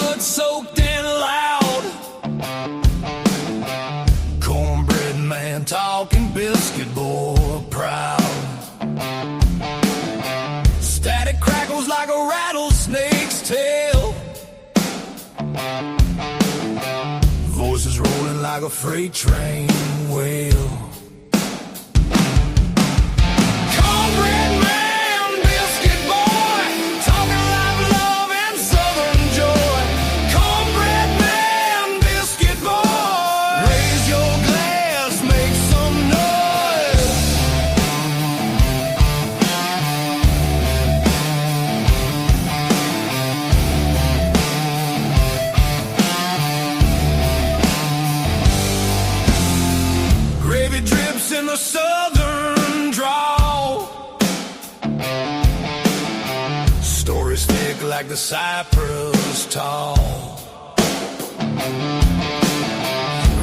blood-soaked and loud. Cornbread man talking, biscuit boy proud. Static crackles like a rattlesnake's tail. Voices rolling like a freight train wheel. Cornbread man, biscuit boy, talking live love and southern joy. Cornbread man, biscuit boy, raise your glass, make some noise. Gravy drips in the southern drawl. Stories thick like the cypress tall.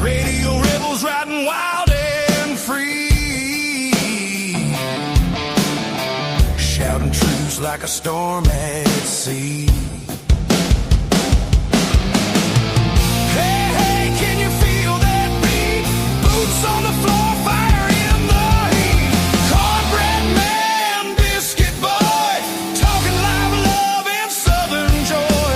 Radio rebels riding wild and free, shouting truths like a storm at sea. Hey, hey, can you feel that beat? Boots on the floor, fire in the heat. Cornbread man, biscuit boy, talking live love and southern joy.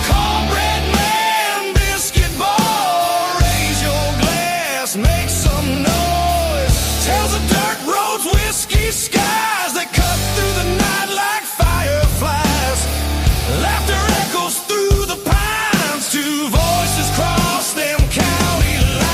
Cornbread man, biscuit boy, raise your glass, make some noise. Tells the dirt roads, whiskey skies that cut through the night like fireflies. Laughter echoes through the pines, two voices cross them county lines.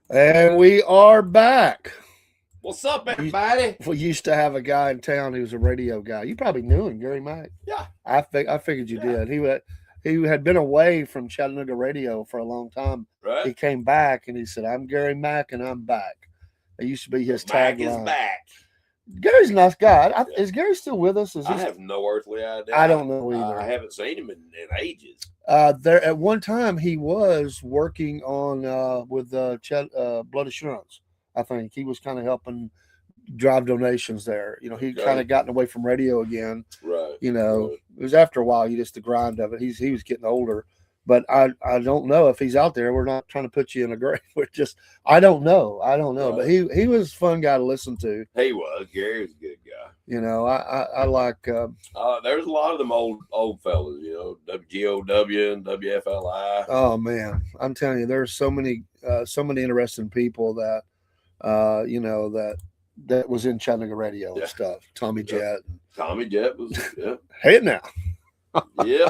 And we are back. What's up, everybody? We used to have a guy in town who was a radio guy. You probably knew him, Gary Mack. Yeah. I figured you did. He had been away from Chattanooga radio for a long time. Right. He came back and he said, "I'm Gary Mack and I'm back." It used to be his Mac is tagline. back. Gary's a nice guy. Is Gary still with us? I have no earthly idea. I don't know either. I haven't seen him in ages. There at one time he was working on with Blood Assurance. I think he was kind of helping drive donations there. You know, he kind of gotten away from radio again. Right. You know, it was after a while. Just the grind of it. He was getting older, but I don't know if he's out there. We're not trying to put you in a grave. We're just I don't know. Right. But he was a fun guy to listen to. He was. Gary was a good guy. You know, I like. There's a lot of them old fellas. You know, WGOW and WFLI. Oh man, I'm telling you, there's so many interesting people that you know that was in Chattanooga radio and stuff. Tommy Jett. Tommy Jett was. Yeah. Hey now. Yeah.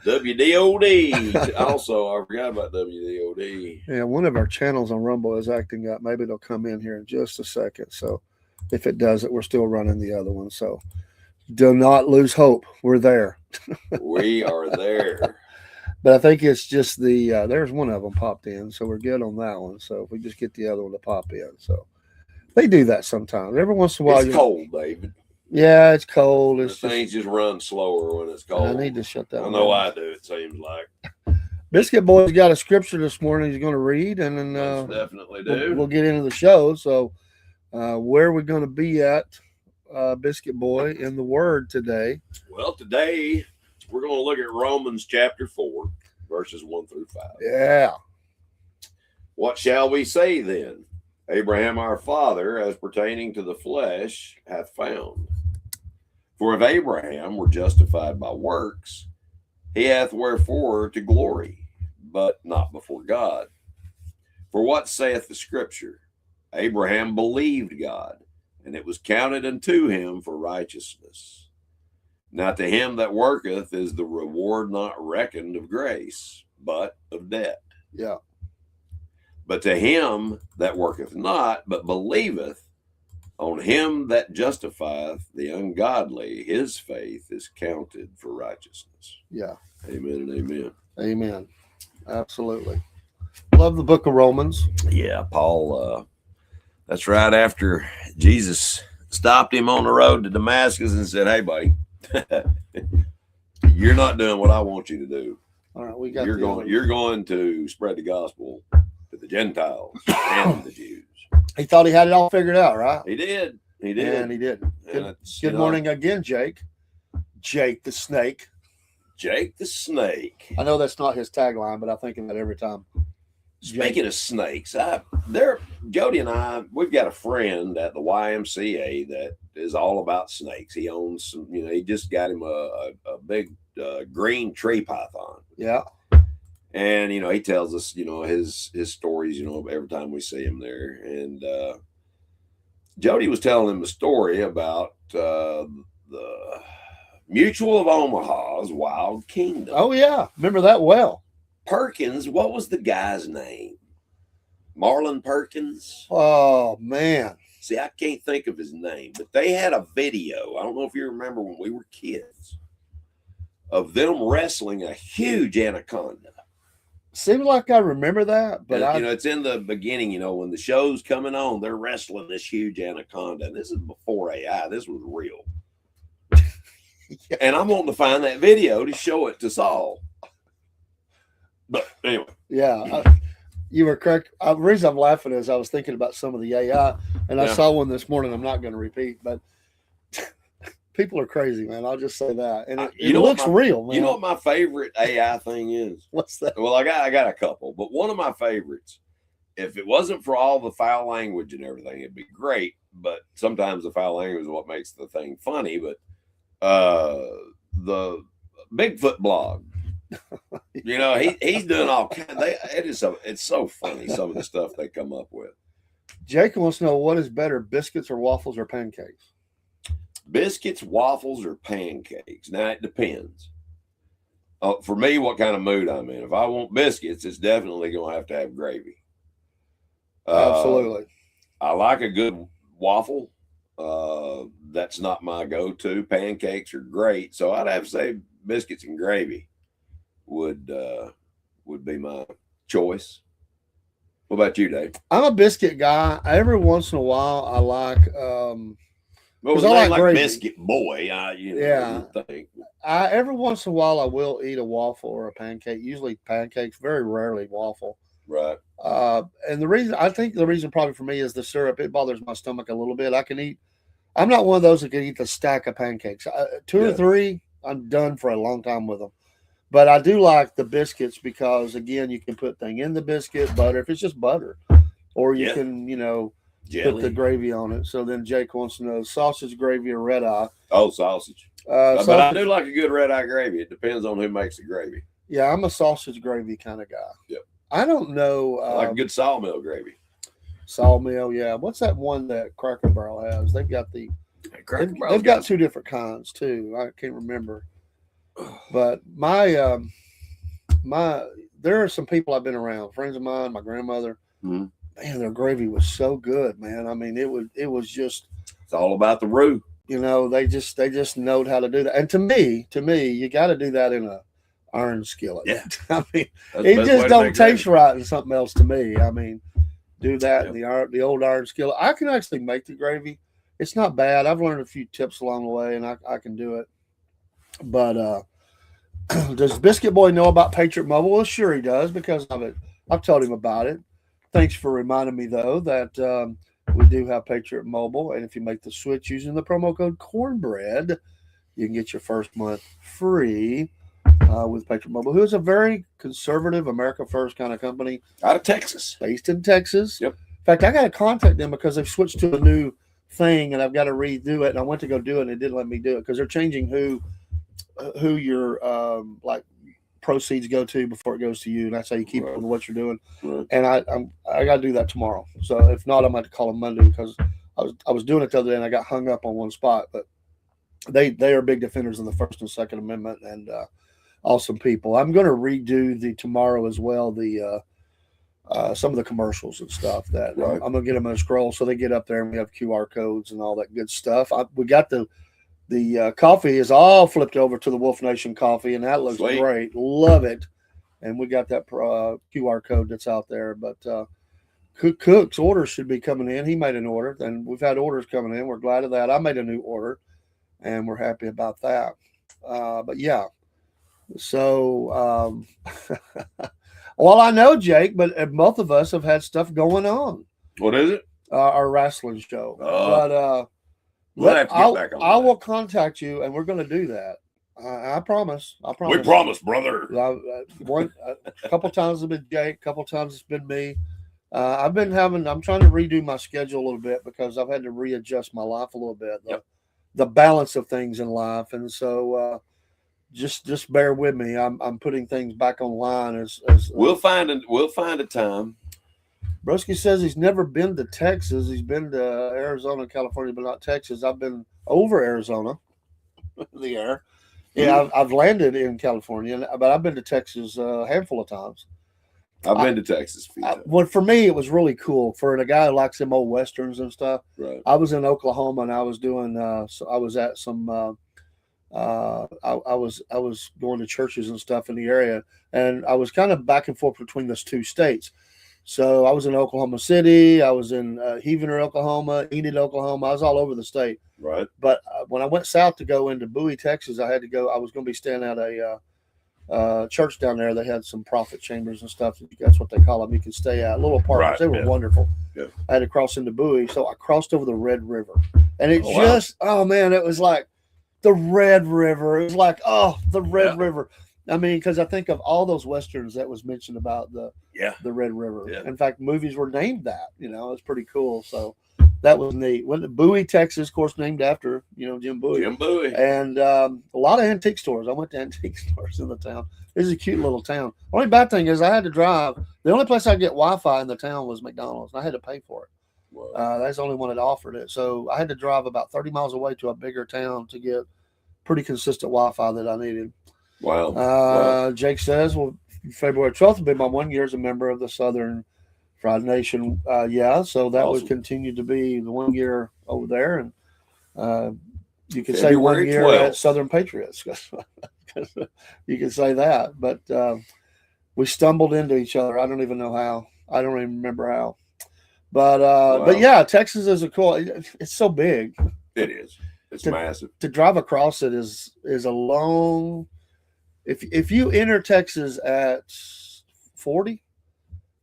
WDOD. Also, I forgot about WDOD. Yeah, one of our channels on Rumble is acting up. Maybe they'll come in here in just a second. So if it doesn't, we're still running the other one. So do not lose hope. We're there. We are there. But I think it's just there's one of them popped in. So we're good on that one. So if we just get the other one to pop in. So they do that sometimes. Every once in a while. It's cold, David. Yeah, it's cold. It's things just run slower when it's cold. I need to shut that. I know I do. It seems like Biscuit Boy's got a scripture this morning he's going to read, and then definitely do. We'll get into the show. So, where are we going to be at, Biscuit Boy, in the Word today? Well, today we're going to look at Romans chapter 4, verses 1 through 5. Yeah. What shall we say then? Abraham our father, as pertaining to the flesh, hath found. For if Abraham were justified by works, he hath wherefore to glory, but not before God. For what saith the Scripture? Abraham believed God, and it was counted unto him for righteousness. Now to him that worketh is the reward not reckoned of grace, but of debt. Yeah. But to him that worketh not, but believeth on him that justifieth the ungodly, his faith is counted for righteousness. Yeah. Amen and amen. Amen. Absolutely. Love the book of Romans. Yeah, Paul, that's right after Jesus stopped him on the road to Damascus and said, hey, buddy, you're not doing what I want you to do. All right, we got You're going to spread the gospel to the Gentiles and the Jews. He thought he had it all figured out, right? He did. He did. And he didn't. And Good morning again, Jake. Jake the Snake. Jake the Snake. I know that's not his tagline, but I think of that every time. Speaking of snakes, Jody and I, we've got a friend at the YMCA that is all about snakes. He owns some, he just got him a big green tree python. Yeah. And, he tells us, his stories, every time we see him there. And Jody was telling him a story about the Mutual of Omaha's Wild Kingdom. Oh, yeah. Remember that well. Perkins, what was the guy's name? Marlon Perkins? Oh, man. See, I can't think of his name, but they had a video. I don't know if you remember when we were kids of them wrestling a huge anaconda. Seems like I remember that, but it's in the beginning, when the show's coming on, they're wrestling this huge anaconda. And this is before AI. This was real. Yeah. And I'm wanting to find that video to show it to Saul. But anyway. Yeah. You were correct. The reason I'm laughing is I was thinking about some of the AI, and I saw one this morning I'm not going to repeat, but people are crazy, man. I'll just say that. And it looks real, man. You know what my favorite AI thing is? What's that? Well, I got a couple, but one of my favorites, if it wasn't for all the foul language and everything, it'd be great. But sometimes the foul language is what makes the thing funny. But the Bigfoot blog, he's doing all kinds. It's so funny, some of the stuff they come up with. Jake wants to know, what is better, biscuits or waffles or pancakes? Biscuits, waffles, or pancakes. Now, it depends. For me, what kind of mood I'm in. If I want biscuits, it's definitely going to have gravy. Absolutely. I like a good waffle. That's not my go-to. Pancakes are great. So I'd have to say biscuits and gravy would be my choice. What about you, Dave? I'm a biscuit guy. Every once in a while, I like Well, I like Biscuit Boy. Every once in a while, I will eat a waffle or a pancake. Usually pancakes, very rarely waffle. Right. And the reason probably for me is the syrup. It bothers my stomach a little bit. I'm not one of those that can eat the stack of pancakes. Two or three, I'm done for a long time with them. But I do like the biscuits because, again, you can put things in the biscuit, butter, if it's just butter. Or you can, Jelly. put the gravy on it. So then Jake wants to know, sausage, gravy, or red eye. Oh, sausage. But I do like a good red eye gravy. It depends on who makes the gravy. Yeah, I'm a sausage gravy kind of guy. Yep. I don't know. I like a good sawmill gravy. Sawmill, yeah. What's that one that Cracker Barrel has? They've got they've got two different kinds too. I can't remember. But there are some people I've been around, friends of mine, my grandmother. Mm-hmm. Man, their gravy was so good, man. I mean, it was just. It's all about the roux. They just know how to do that. And to me, you got to do that in a iron skillet. Yeah. I mean, it just don't taste right in something else to me. I mean, do that in the old iron skillet. I can actually make the gravy. It's not bad. I've learned a few tips along the way, and I can do it. But does Biscuit Boy know about Patriot Mobile? Well, sure he does because of it. I've told him about it. Thanks for reminding me, though, that we do have Patriot Mobile. And if you make the switch using the promo code Cornbread, you can get your first month free with Patriot Mobile, who is a very conservative, America First kind of company. Out of Texas. Based in Texas. Yep. fact, I got to contact them because they've switched to a new thing, and I've got to redo it. And I went to go do it, and it didn't let me do it because they're changing who your like proceeds go to before it goes to you, and that's how you keep up with what you're doing. Right. And I got to do that tomorrow. So if not, I'm going to call them Monday because I was doing it the other day and I got hung up on one spot. But they are big defenders of the First and Second Amendment and awesome people. I'm going to redo the tomorrow as well. The some of the commercials and stuff that Right. I'm going to get them in a scroll so they get up there and we have QR codes and all that good stuff. We got the coffee is all flipped over to the Wolf Nation coffee, and that looks Sweet. great. Love it. And we got that QR code that's out there. But Cook's orders should be coming in. He made an order, and we've had orders coming in. We're glad of that. I made a new order, and we're happy about that. But yeah, so well, I know, Jake, but both of us have had stuff going on. What is it? Our wrestling show. But We'll have to get back on I that. will contact you, and we're going to do that. I promise. I promise. We promise, brother. A couple times it's been Jake. A couple times it's been me. I'm trying to redo my schedule a little bit because I've had to readjust my life a little bit. The balance of things in life, and so just bear with me. I'm putting things back online as We'll find a time. Broski says he's never been to Texas. He's been to Arizona, California, but not Texas. I've been over Arizona, the air. Yeah, I've landed in California, but I've been to Texas a handful of times. I've been to Texas a few times. Well, for me, it was really cool. For a guy who likes them old westerns and stuff, Right. I was in Oklahoma and I was doing. So I was at some. I was going to churches and stuff in the area, and I was kind of back and forth between those two states. So I was in Oklahoma City, I was in Heavener, Oklahoma, Enid, Oklahoma. I was all over the state. Right. But when I went south to go into Bowie, Texas, I had to go. I was going to be staying at a church down there. They had some prophet chambers and stuff. That's what they call them. You can stay at little apartments. Right, They were yeah. wonderful. Yeah. I had to cross into Bowie, so I crossed over the Red River, and it Oh, wow. oh man, it was like the Red River. It was like the Red Yeah. River. I mean, because I think of all those westerns that was mentioned about the Red River. Yeah. In fact, movies were named that. It's pretty cool. So that was neat. Went to Bowie, Texas, of course, named after Jim Bowie. Jim Bowie. And a lot of antique stores. I went to antique stores in the town. This is a cute little town. Only bad thing is I had to drive. The only place I could get Wi-Fi in the town was McDonald's. And I had to pay for it. Wow. That's the only one that offered it. So I had to drive about 30 miles away to a bigger town to get pretty consistent Wi-Fi that I needed. Wow. Jake says, well, February 12th will be my 1 year as a member of the Southern Fried Nation. So that would Awesome. continue to be the 1 year over there. And you could say February 1 year 12th. at Southern Patriots. You can say that. But we stumbled into each other. I don't even know how. I don't even remember how. But but yeah, Texas is a cool. It's so big. It is. It's massive. To drive across it is a long. If you enter Texas at 40,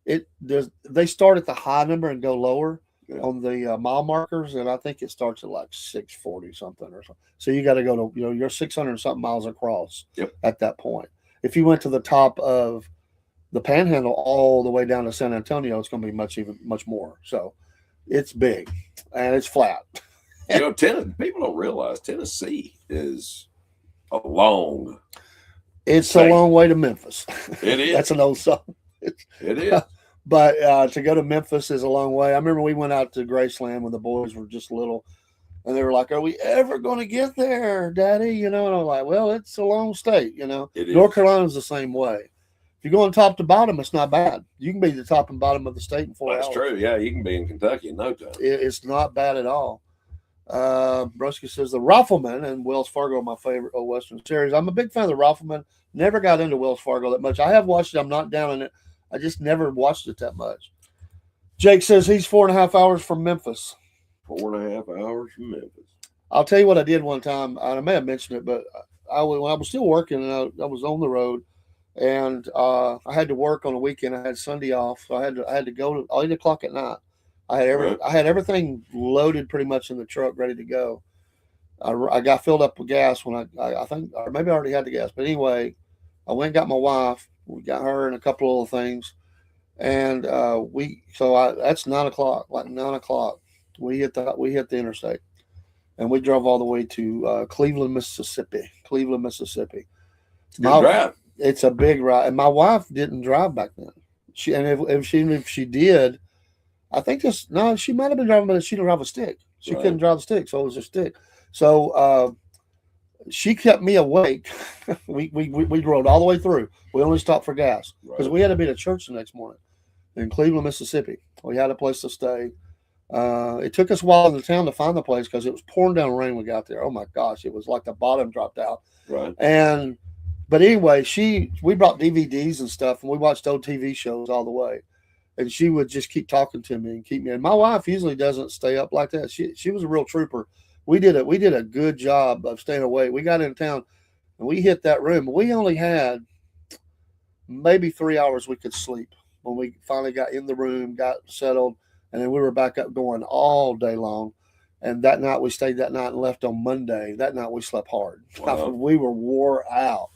they start at the high number and go lower on the mile markers, and I think it starts at like 640 something or something. So you got to go to you're 600 something miles across at that point. If you went to the top of the Panhandle all the way down to San Antonio, it's going to be much more. So it's big and it's flat. People don't realize Tennessee is a long. It's a long way to Memphis. It is. That's an old song. It is. But to go to Memphis is a long way. I remember we went out to Graceland when the boys were just little, and they were like, "Are we ever going to get there, Daddy?" And I'm like, "Well, it's a long state, It is. North Carolina's the same way. If you're going top to bottom, it's not bad. You can be the top and bottom of the state in 4 hours. That's true. Yeah, you can be in Kentucky in no time. It's not bad at all. Broski says the Rifleman and Wells Fargo are my favorite old Western series. I'm a big fan of the Rifleman. Never got into Wells Fargo that much. I have watched it. I'm not down on it. I just never watched it that much. Jake says he's 4.5 hours from Memphis. 4.5 hours from Memphis. I'll tell you what I did one time. I may have mentioned it, but when I was still working, and I was on the road, and I had to work on a weekend. I had Sunday off, so I had to go to 8 o'clock at night. I had everything loaded pretty much in the truck, ready to go. I got filled up with gas when I think, or maybe I already had the gas, but anyway, I went and got my wife. We got her and a couple of other things, And that's 9 o'clock. Like 9 o'clock, we hit the interstate, and we drove all the way to Cleveland, Mississippi. Cleveland, Mississippi. Good drive. It's a big ride, and my wife didn't drive back then. If she did, I think she might have been driving, but she didn't drive a stick. She couldn't drive a stick, so it was a stick. So she kept me awake. we rode all the way through. We only stopped for gas because we had to be at church the next morning in Cleveland, Mississippi. We had a place to stay. It took us a while in the town to find the place because it was pouring down rain when we got there. Oh my gosh, it was like the bottom dropped out. Right. But anyway, we brought DVDs and stuff, and we watched old TV shows all the way. And she would just keep talking to me and keep me. And my wife usually doesn't stay up like that. She was a real trooper. We did a good job of staying awake. We got into town and we hit that room. We only had maybe 3 hours we could sleep when we finally got in the room, got settled, and then we were back up going all day long. And that night we stayed that night and left on Monday. That night we slept hard. Wow. We were wore out.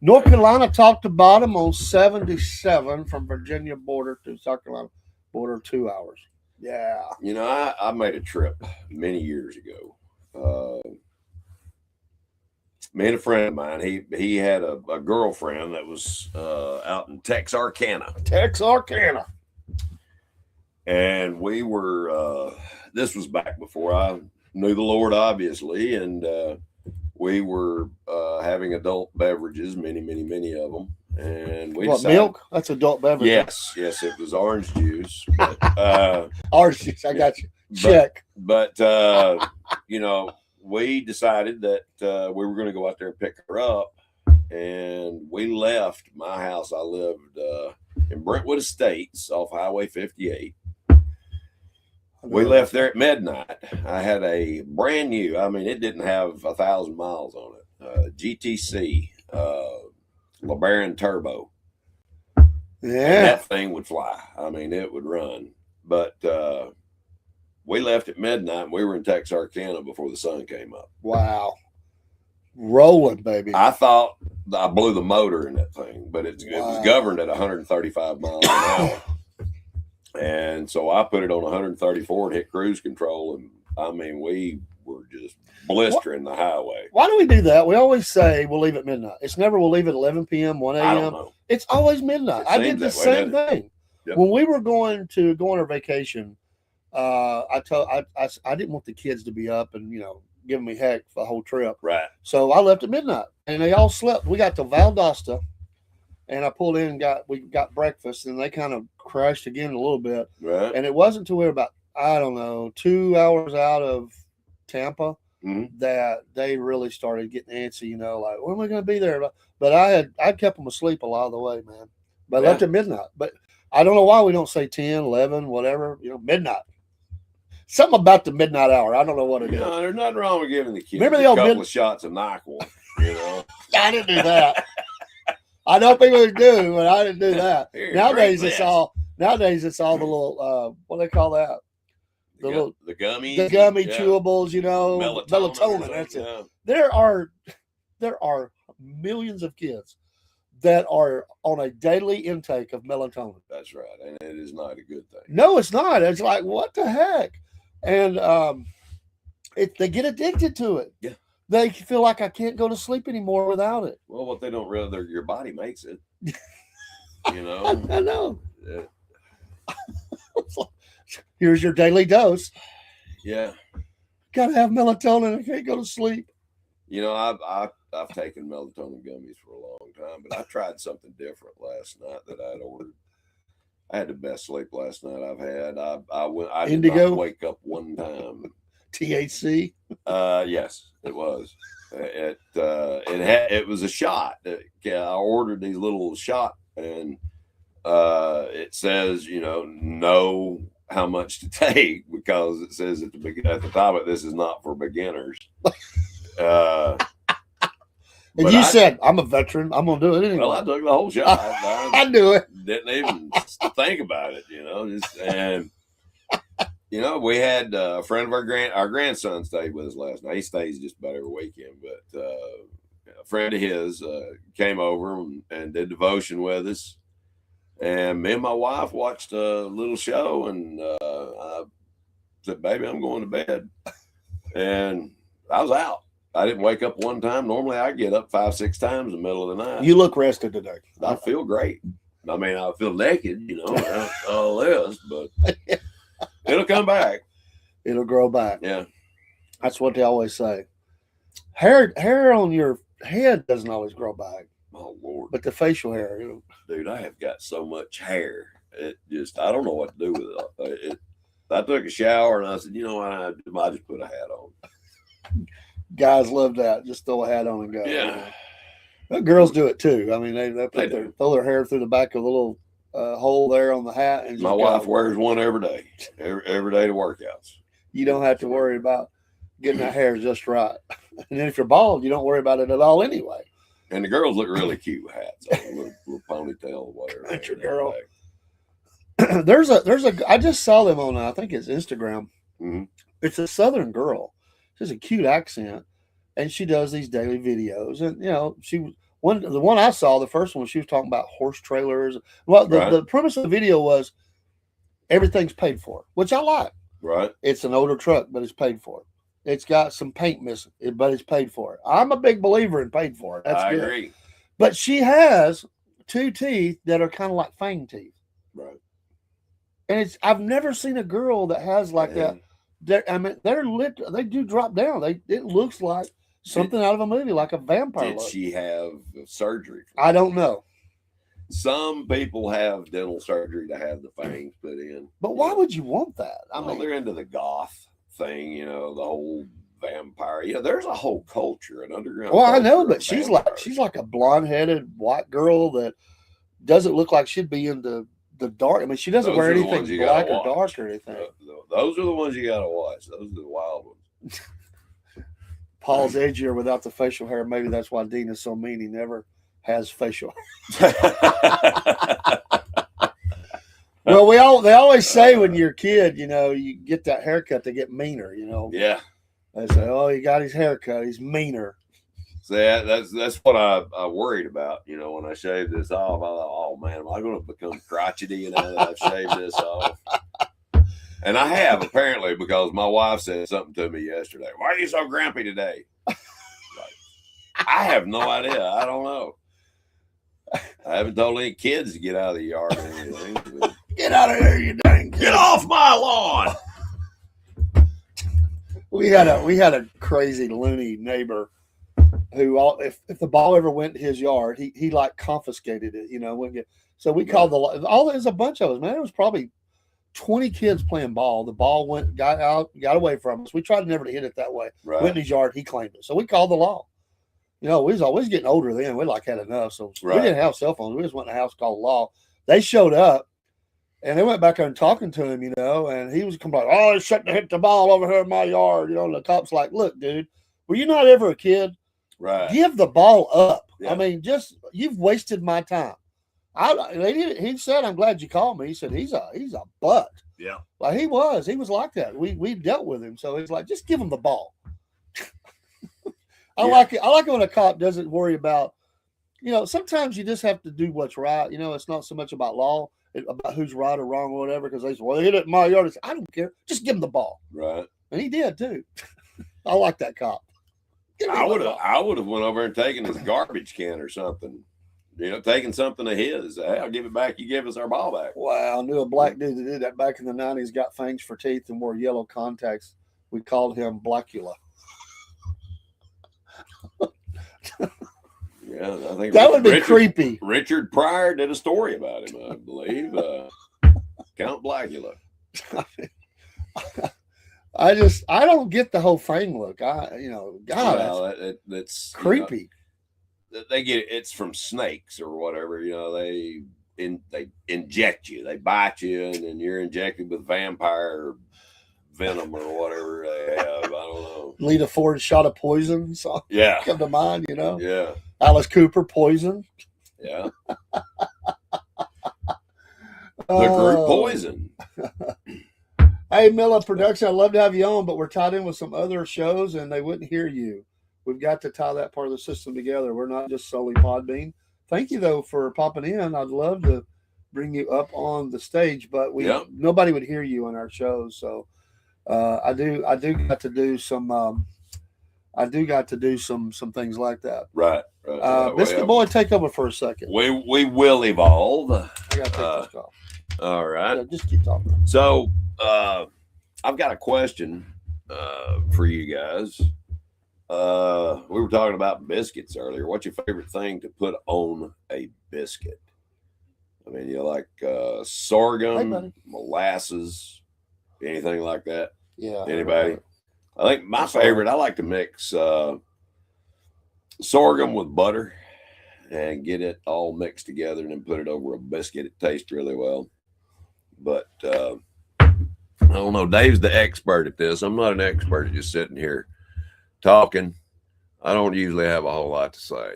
North Carolina top to bottom on 77 from Virginia border to South Carolina border, 2 hours. Yeah. You know, I made a trip many years ago. Me and a friend of mine, he had a girlfriend that was out in Texarkana. And we were, this was back before I knew the Lord, obviously, and we were having adult beverages, many of them. And we decided, milk? That's adult beverage. Yes, it was orange juice. But, orange juice, I got you. Check. But you know, we decided that we were going to go out there and pick her up, and we left my house. I lived in Brentwood Estates off Highway 58. We left there at midnight. I had a brand new, I mean, it didn't have 1,000 miles on it, GTC LeBaron Turbo. Yeah. And that thing would fly. I mean, it would run. But we left at midnight, and we were in Texarkana before the sun came up. Wow. Rolling, baby. I thought I blew the motor in that thing, but it was governed at 135 miles an hour. And so I put it on 134 and hit cruise control. And I mean, we were just blistering the highway. Why do we do that? We always say we'll leave at midnight. It's never we'll leave at 11 p.m., 1 a.m. I don't know. It's always midnight. I did the same thing. Yep. When we were going on our vacation, I didn't want the kids to be up and, giving me heck for the whole trip. Right. So I left at midnight and they all slept. We got to Valdosta. And I pulled in and we got breakfast, and they kind of crashed again a little bit. Right. And it wasn't until we were about, 2 hours out of Tampa that they really started getting antsy, like, when am I going to be there? But I kept them asleep a lot of the way, man. But I left at midnight. But I don't know why we don't say 10, 11, whatever, midnight. Something about the midnight hour. I don't know what it is. There's nothing wrong with giving the kids Remember a couple of shots of NyQuil, I didn't do that. I know people do, but I didn't do that. Nowadays it's all the little what do they call that? The gummies, the gummy chewables, melatonin. That's it. There are millions of kids that are on a daily intake of melatonin. That's right, and it is not a good thing. No, it's not. It's like, what the heck? And they get addicted to it. Yeah. They feel like I can't go to sleep anymore without it. Well, what they don't realize, your body makes it. I know. Here's your daily dose. Yeah. Gotta have melatonin. I can't go to sleep. I've taken melatonin gummies for a long time, but I tried something different last night that I'd ordered. I had the best sleep last night I've had. I did Indigo? not wake up one time. THC? Yes, it was. It was a shot. I ordered these little shot, and it says, know how much to take, because it says at the top of it, this is not for beginners. And you said, I'm a veteran. I'm going to do it anyway. Well, I took the whole shot. I knew it. Didn't even think about it, we had a friend of our grandson stayed with us last night. He stays just about every weekend, but a friend of his came over and did devotion with us. And me and my wife watched a little show, and I said, "Baby, I'm going to bed." And I was out. I didn't wake up one time. Normally, I get up 5-6 times in the middle of the night. You look rested today. I feel great. I mean, I feel naked, all this, but it'll come back. It'll grow back. Yeah. That's what they always say. Hair on your head doesn't always grow back. Oh, Lord. But the facial hair. Dude, I have got so much hair. It just, I don't know what to do with it. I took a shower and I said, you know what? I might just put a hat on. Guys love that. Just throw a hat on and go. Yeah. But girls do it too. I mean, they throw their hair through the back of a little hole there on the hat. And my wife wears one every day. Every day to workouts. You don't have to worry about getting that hair just right. And then if you're bald, you don't worry about it at all anyway. And the girls look really cute with hats on, little ponytail or whatever. That's your girl. There's a I just saw them on I think it's Instagram. Mm-hmm. It's a Southern girl. She has a cute accent, and she does these daily videos. And the one I saw, the first one, she was talking about horse trailers. Well, the premise of the video was everything's paid for, which I like. Right. It's an older truck, but it's paid for. It's got some paint missing, but it's paid for. I'm a big believer in paid for. That's good. I agree. But she has 2 teeth that are kind of like fang teeth. Right. And I've never seen a girl that has like that. They do drop down. It looks like something out of a movie, like a vampire. Did she have surgery? I don't know. Some people have dental surgery to have the fangs put in. But why would you want that? I mean, they're into the goth thing, the whole vampire. There's a whole culture, an underground. Well, I know, but she's like a blonde-headed white girl that doesn't look like she'd be into the dark. I mean, she doesn't wear anything black or dark or anything. Those are the ones you got to watch. Those are the wild ones. Paul's edgier without the facial hair. Maybe that's why Dean is so mean. He never has facial hair. Well, they always say when you're a kid, you get that haircut, they get meaner, Yeah. They say, oh, he got his haircut, he's meaner. So that's what I worried about, when I shaved this off. I thought, oh man, am I going to become crotchety that I've shaved this off? And I have, apparently, because my wife said something to me yesterday. Why are you so grumpy today? I have no idea. I don't know. I haven't told any kids to get out of the yard or anything. But... Get out of here, you dang kid. Get off my lawn. We had a crazy loony neighbor who, if the ball ever went to his yard, he like confiscated it, so we called there's a bunch of us, man. It was probably 20 kids playing ball. The ball got away from us. We tried never to hit it that way. Right. Went in his yard, he claimed it. So we called the law. We was always getting older then. We had enough. So we didn't have cell phones. We just went in the house, called the law. They showed up and they went back there and talking to him, and he was complaining, oh, they shouldn't have hit the ball over here in my yard. And the cop's like, look, dude, were you not ever a kid? Right. Give the ball up. Yeah. I mean, you've wasted my time. He said, I'm glad you called me. He said, he's a butt. Yeah. Like he was like that. We dealt with him. So it's like, just give him the ball. I like it when a cop doesn't worry about, sometimes you just have to do what's right. It's not so much about law, about who's right or wrong or whatever. Because they say, well, they hit it in my yard. I don't care. Just give him the ball. Right. And he did too. I like that cop. I would have went over and taken his garbage can or something. Taking something of his. Hey, I'll give it back. You give us our ball back. Wow, I knew a black dude that did that back in the 90s, got fangs for teeth and wore yellow contacts. We called him Blackula. Yeah, I think that would be creepy. Richard Pryor did a story about him, I believe. Count Blackula. I don't get the whole fang look. God, that's creepy. They get it's from snakes or whatever. They inject you, they bite you, and then you're injected with vampire venom or whatever they have. I don't know. Lita Ford shot of poison. So come to mind, Yeah. Alice Cooper, Poison. Yeah. The group Poison. Hey, Milla Production, I'd love to have you on, but we're tied in with some other shows and they wouldn't hear you. We've got to tie that part of the system together. We're not just solely Podbean. Thank you, though, for popping in. I'd love to bring you up on the stage, but Yep. nobody would hear you on our shows. So I do got to do some some things like that. Right. Biscuit Well, Boy, take over for a second. we will evolve. I gotta take this call. All right. Yeah, just keep talking. So I've got a question for you guys. We were talking about biscuits earlier. What's your favorite thing to put on a biscuit? I mean, you like sorghum, molasses, anything like that? Yeah. Anybody? I think my favorite, I like to mix sorghum with butter and get it all mixed together and then put it over a biscuit. It tastes really well. But I don't know. Dave's the expert at this. I'm not an expert at just sitting here talking. I don't usually have a whole lot to say.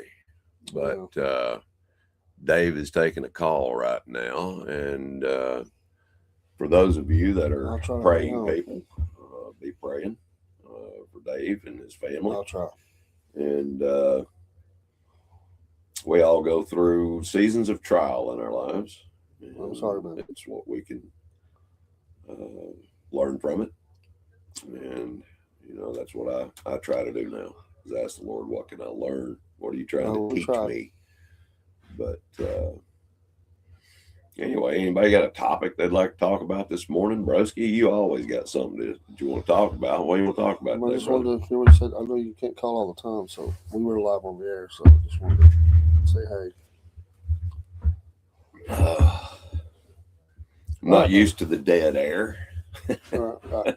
But Dave is taking a call right now. And for those of you that are praying people, be praying for Dave and his family. I'll try. And we all go through seasons of trial in our lives. I'm sorry about it. It's what we can learn from it. And, that's what I try to do now, is ask the Lord, what can I learn? What are you trying to teach me? But anyway, anybody got a topic they'd like to talk about this morning? Broski, you always got something that you want to talk about. What do you want to talk about? I just wanted to hear what you said. I know you can't call all the time, so we were live on the air, so I just wanted to say hey. I'm not used to the dead air. Right.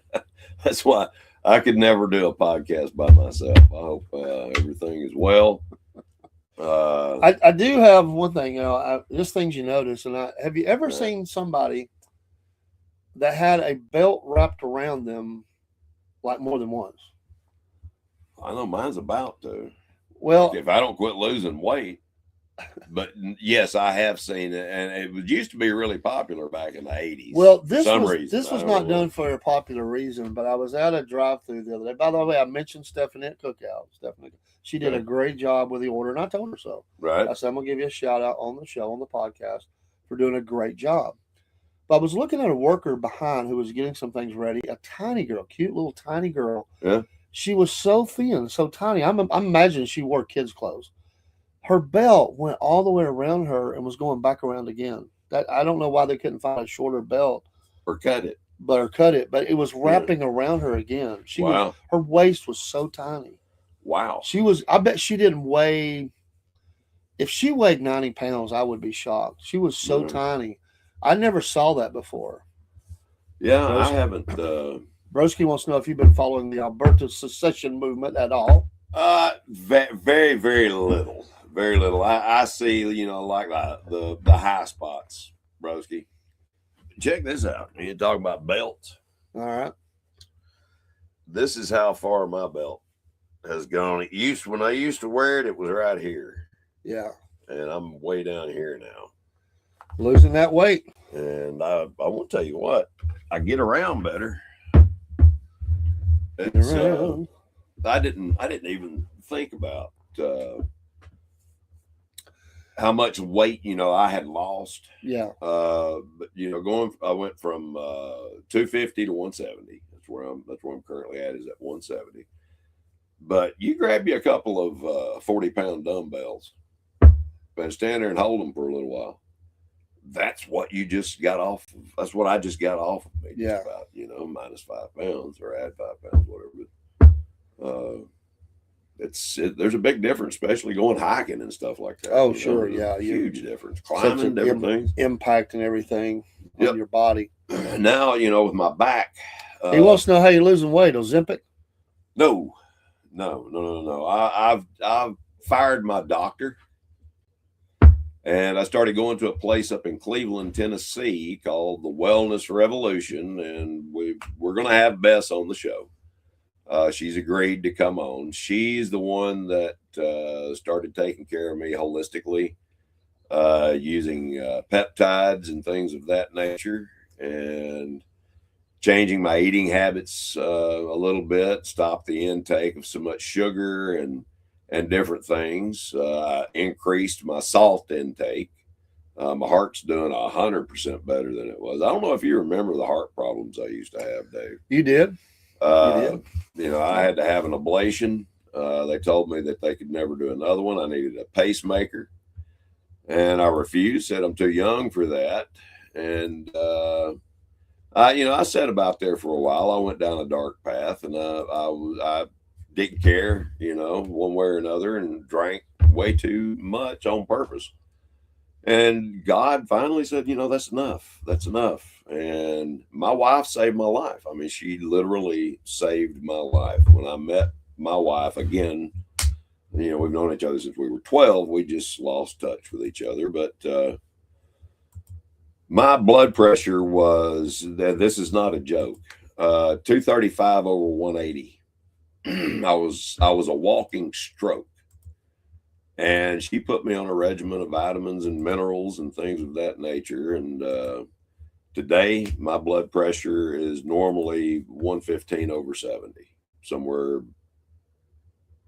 That's why I could never do a podcast by myself. I hope everything is well. I do have one thing, just things you notice. And have you ever seen somebody that had a belt wrapped around them like more than once? I know mine's about to. Well, if I don't quit losing weight. But yes, I have seen it, and it used to be really popular back in the 80s. Well, this was not done for a popular reason, but I was at a drive-through the other day. By the way, I mentioned Stephanie at Cookout. She did a great job with the order, and I told her so. Right. I said, I'm going to give you a shout-out on the show, on the podcast, for doing a great job. But I was looking at a worker behind who was getting some things ready, a tiny girl, cute little tiny girl. Yeah. She was so thin, so tiny. I'm imagining she wore kids' clothes. Her belt went all the way around her and was going back around again. That I don't know why they couldn't find a shorter belt or cut it, but it was wrapping around her again. Her waist was so tiny. Wow. I bet she didn't weigh. If she weighed 90 pounds, I would be shocked. She was so tiny. I never saw that before. Yeah, I haven't. Broski wants to know if you've been following the Alberta secession movement at all. Very, very little. Very little. I see, like the high spots, Broski. Check this out. You talk about belts. All right. This is how far my belt has gone. When I used to wear it, it was right here. Yeah. And I'm way down here now. Losing that weight. And I won't tell you what, I get around better. I didn't even think about how much weight I had lost. Yeah. But I went from 250 to 170. That's where I'm currently at, is at 170. But you grab you a couple of 40-pound dumbbells and stand there and hold them for a little while. That's what you just got off of. That's what I just got off of me. Yeah. About, minus 5 pounds or add 5 pounds, whatever. There's a big difference, especially going hiking and stuff like that. Oh, sure. Yeah. Huge difference. Climbing, different things. Impact and everything on your body. Now, with my back. He wants to know how you're losing weight. Ozempic? No. I've fired my doctor. And I started going to a place up in Cleveland, Tennessee called the Wellness Revolution. And we're going to have Bess on the show. She's agreed to come on. She's the one that started taking care of me holistically, using peptides and things of that nature, and changing my eating habits a little bit, stop the intake of so much sugar and different things, increased my salt intake, My heart's doing 100% better than it was. I don't know if you remember the heart problems I used to have, Dave. You did. You know, I had to have an ablation. They told me that they could never do another one. I needed a pacemaker, and I refused. Said I'm too young for that. And I sat about there for a while. I went down a dark path, and I didn't care, one way or another, and drank way too much on purpose. And God finally said, that's enough. That's enough. And my wife saved my life. I mean, she literally saved my life. When I met my wife again, we've known each other since we were 12. We just lost touch with each other. But my blood pressure was, this is not a joke, 235 over 180. I was a walking stroke. And she put me on a regimen of vitamins and minerals and things of that nature. And today, my blood pressure is normally 115 over 70, somewhere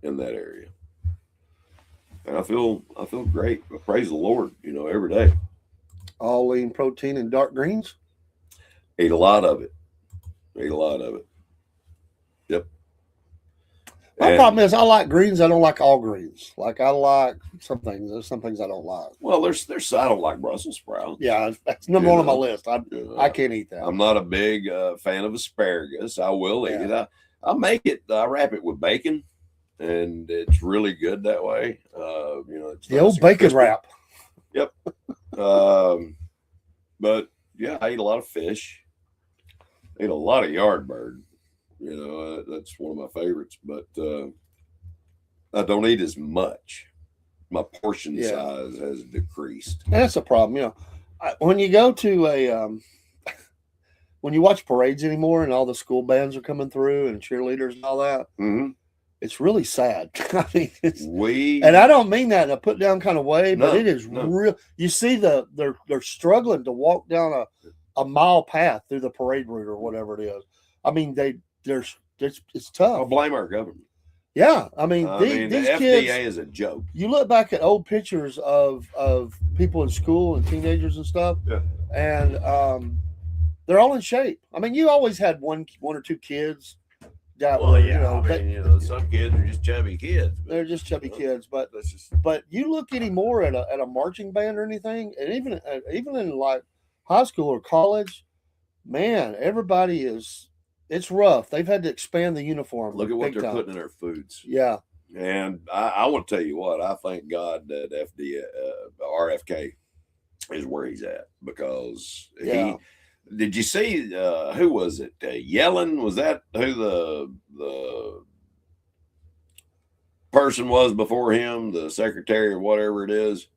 in that area. And I feel great. I praise the Lord, every day. All lean protein and dark greens? Ate a lot of it. Yep. My problem is I like greens. I don't like all greens. Like I like some things. There's some things I don't like. Well, there's I don't like Brussels sprouts. Yeah, that's number one on my list. I can't eat that. I'm not a big fan of asparagus. I will eat it. I make it. I wrap it with bacon, and it's really good that way. It's the old bacon crispy wrap. Yep. But yeah, I eat a lot of fish. I eat a lot of yard bird. That's one of my favorites, but I don't eat as much. My portion size has decreased. That's a problem. When you go to when you watch parades anymore and all the school bands are coming through and cheerleaders and all that, it's really sad. I mean, and I don't mean that in a put down kind of way, but it is real. You see they're struggling to walk down a mile path through the parade route or whatever it is. I mean, it's tough. I'll blame our government. Yeah, I mean, these the FDA kids, is a joke. You look back at old pictures of people in school and teenagers and stuff, and they're all in shape. I mean, you always had one or two kids that some kids are just chubby kids. They're just chubby kids, but you look anymore at a marching band or anything, and even in like high school or college, man, everybody is. It's rough. They've had to expand the uniform. Look at what they're putting in their foods. Yeah. And I want to tell you what, I thank God that RFK is where he's at, because did you see, who was it? Yellen? Was that who the person was before him? The secretary or whatever it is?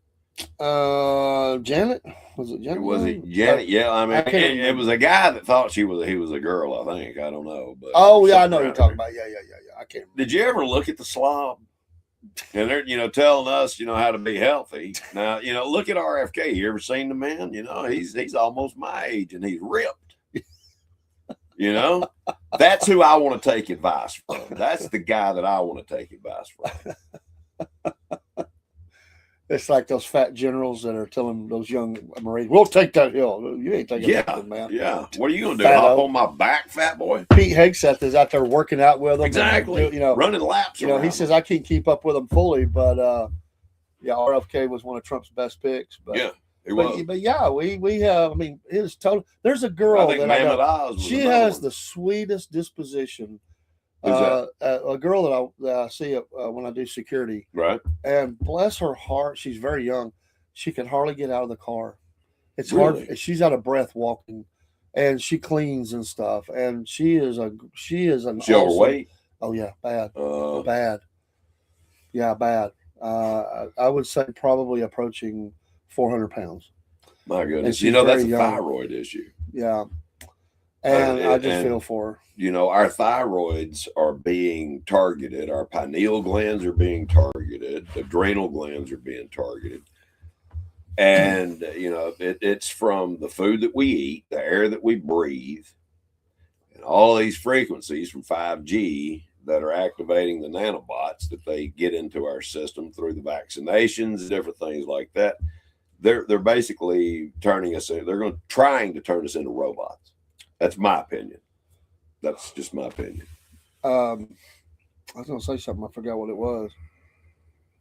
Janet? Was it Janet? Was it Janet? Yeah, I mean, it was a guy that thought he was a girl, I think. I don't know. But I know what you're talking about. Yeah. I can't remember. Did you ever look at the slob? And they're, telling us, how to be healthy. Now, look at RFK. You ever seen the man? He's almost my age and he's ripped. That's who I want to take advice from. That's the guy that I want to take advice from. It's like those fat generals that are telling those young Marines, "We'll take that hill." You ain't taking that, man. Yeah. What are you gonna do? Hop on my back, fat boy? Pete Hegseth is out there working out with them. Exactly. Running laps. He says I can't keep up with them fully, but RFK was one of Trump's best picks. But, it was. But we have. I mean, it is total. There's a girl that I know. She has the sweetest disposition. A girl that I see when I do security, right? And bless her heart, she's very young. She can hardly get out of the car. It's really hard. She's out of breath walking, and she cleans and stuff. And she is an overweight. Oh yeah, bad, bad. Yeah, bad. I would say probably approaching 400 pounds. My goodness, that's a thyroid issue. Yeah. And I just feel for her. Our thyroids are being targeted. Our pineal glands are being targeted. The adrenal glands are being targeted. And, it's from the food that we eat, the air that we breathe, and all these frequencies from 5G that are activating the nanobots that they get into our system through the vaccinations, different things like that. they're basically turning us. They're trying to turn us into robots. That's my opinion. That's just my opinion. I was going to say something. I forgot what it was.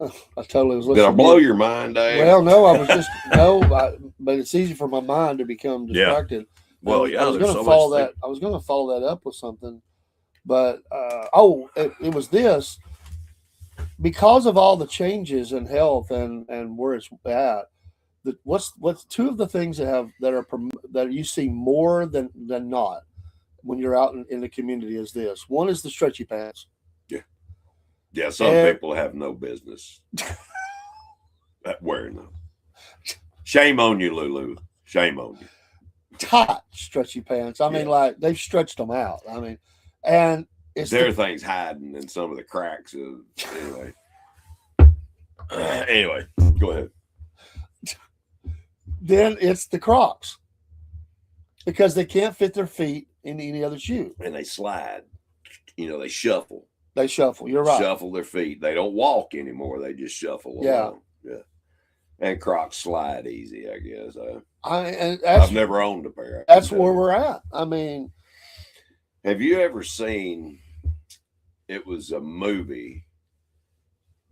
I totally was listening. Did I blow your mind, Dave? Well, no, I was just but it's easy for my mind to become distracted. Well, I was going to follow that. I was going to follow that up with something, but it was this. Because of all the changes in health and where it's at, what's two of the things that you see more than not when you're out in the community is this. One is the stretchy pants. Yeah, some people have no business wearing them. Shame on you, Lulu. Shame on you. Tight stretchy pants. I mean, like they've stretched them out. I mean, and there are things hiding in some of the cracks. Anyway, go ahead. Then it's the Crocs because they can't fit their feet in any other shoe, and they slide. They shuffle. They shuffle. You're right. Shuffle their feet. They don't walk anymore. They just shuffle along. Yeah. And Crocs slide easy, I guess. I've never owned a pair. That's where we're at. I mean, have you ever seen? It was a movie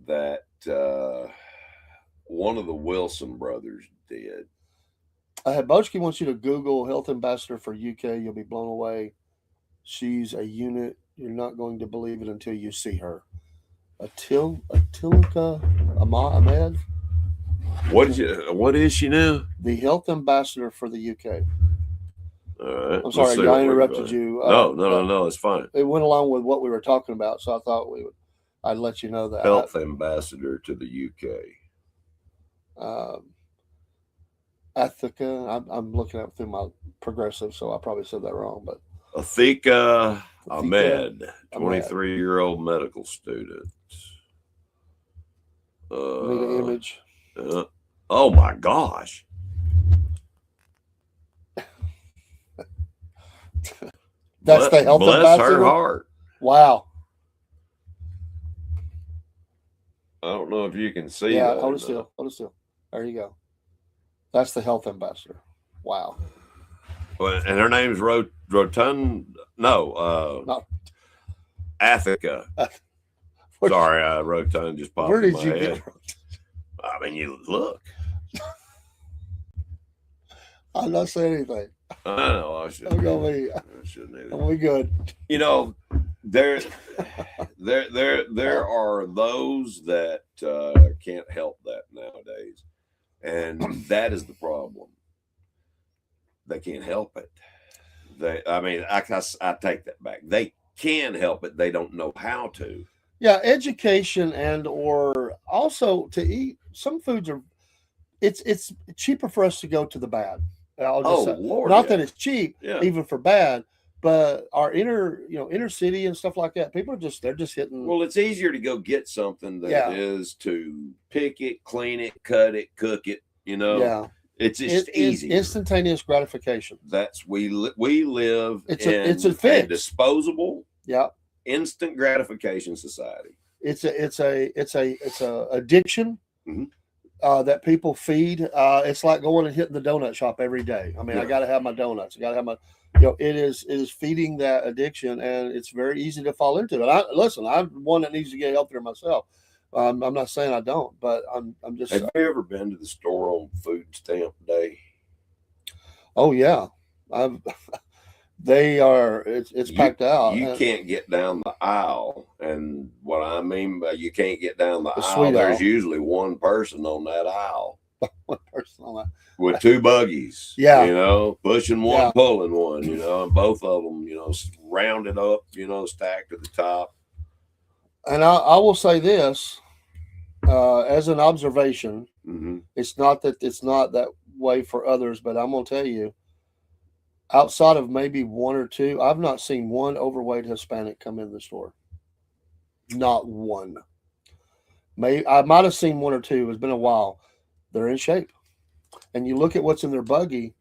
that one of the Wilson brothers did. Bochke wants you to Google health ambassador for UK. You'll be blown away. She's a unit. You're not going to believe it until you see her. Atilka Ahmed. What is she now? The health ambassador for the UK. All right. I'm sorry, I interrupted you. No, it's fine. It went along with what we were talking about, so I thought I'd let you know that. Health ambassador to the UK. Athika. I'm looking up through my progressive, so I probably said that wrong, but Athika Ahmed, 23-year-old medical student. Need an image. Oh my gosh. That's the health ambassador. Bless her heart. Wow. I don't know if you can see. Yeah, hold it still. Hold it still. There you go. That's the health ambassador. Wow. Well, and her name's Rotund. No, Athika. Sorry, Rotund just popped in my head. I mean, you look. I'm not saying anything. I know. I shouldn't either. We good. There are those that can't help that nowadays, and that is the problem. They can't help it. I take that back. They can help it. They don't know how to. Yeah, education or also to eat. Some foods it's cheaper for us to go to the bad. Lord! Not that it's cheap, even for bad, but our inner city and stuff like that. People they're just hitting. Well, it's easier to go get something than it is to pick it, clean it, cut it, cook it. Yeah. It's just easy. Instantaneous gratification. That's we live. It's a fix. Disposable. Yeah. Instant gratification society. It's a addiction that people feed. It's like going and hitting the donut shop every day. I mean, I got to have my donuts. I got to have my. It is feeding that addiction, and it's very easy to fall into it. I'm one that needs to get healthier myself. I'm not saying I don't, but I'm just. Have you ever been to the store on food stamp day? Oh yeah, They are. It's packed out. You can't get down the aisle, and what I mean by you can't get down the aisle, there's usually one person on that aisle. One person on that. With two buggies. Yeah. Pushing one, pulling one. And both of them, rounded up, stacked to the top. And I will say this, as an observation, it's not that way for others, but I'm gonna tell you. Outside of maybe one or two, I've not seen one overweight Hispanic come in the store. Not one. I might have seen one or two. It's been a while. They're in shape. And you look at what's in their buggy,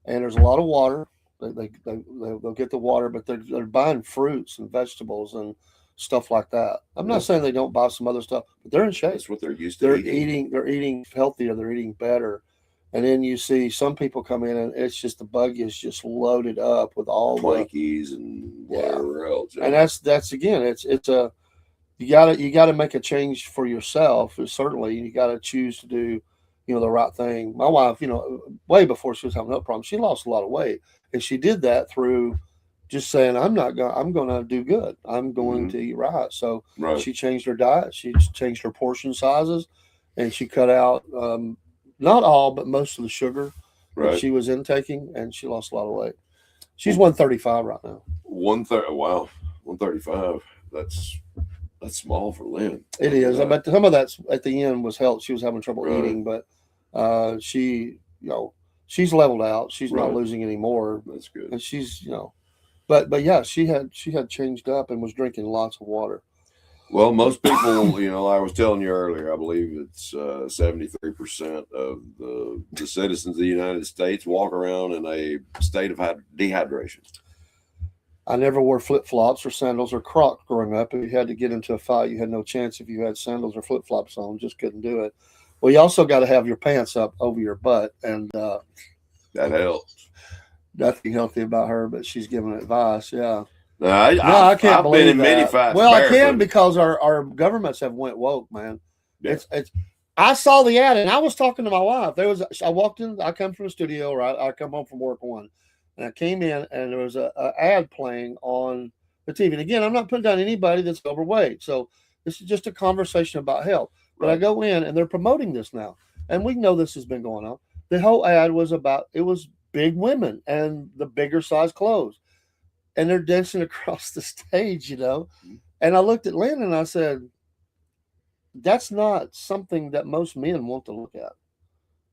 and there's a lot of water. They'll get the water, but they're buying fruits and vegetables and stuff like that. I'm not saying they don't buy some other stuff, but they're in shape. That's what they're used to eating. They're eating healthier. They're eating better. And then you see some people come in and it's just the buggy is just loaded up with all the Twinkies and whatever else. and that's again, it's a you gotta make a change for yourself. Certainly, you got to choose to do, the right thing. My wife, way before she was having health problems, she lost a lot of weight, and she did that through just saying, I'm gonna do good. I'm going to eat right. So she changed her diet. She changed her portion sizes, and she cut out not all, but most of the sugar that she was intaking, and she lost a lot of weight. She's 135 right now. 130. Wow, 135. That's small for Lynn. It is, but some of that's at the end was health. She was having trouble eating, but she, she's leveled out. She's not losing anymore. That's good. And she's, but yeah, she had changed up and was drinking lots of water. Well, most people, I was telling you earlier, I believe it's 73% of the citizens of the United States walk around in a state of dehydration. I never wore flip-flops or sandals or Crocs growing up. If you had to get into a fight, you had no chance if you had sandals or flip-flops on. Just couldn't do it. Well, you also got to have your pants up over your butt, and that helps. Nothing healthy about her, but she's giving advice. Yeah. No, I can't I've believe been in that. Many fights. Well, I can because our governments have went woke, man. Yeah. It's. I saw the ad and I was talking to my wife. I walked in. I come from the studio, right? I come home from work one, and I came in and there was a ad playing on the TV. And again, I'm not putting down anybody that's overweight. So this is just a conversation about health. But I go in and they're promoting this now, and we know this has been going on. The whole ad was about big women and the bigger size clothes. And they're dancing across the stage, And I looked at Lynn and I said, that's not something that most men want to look at.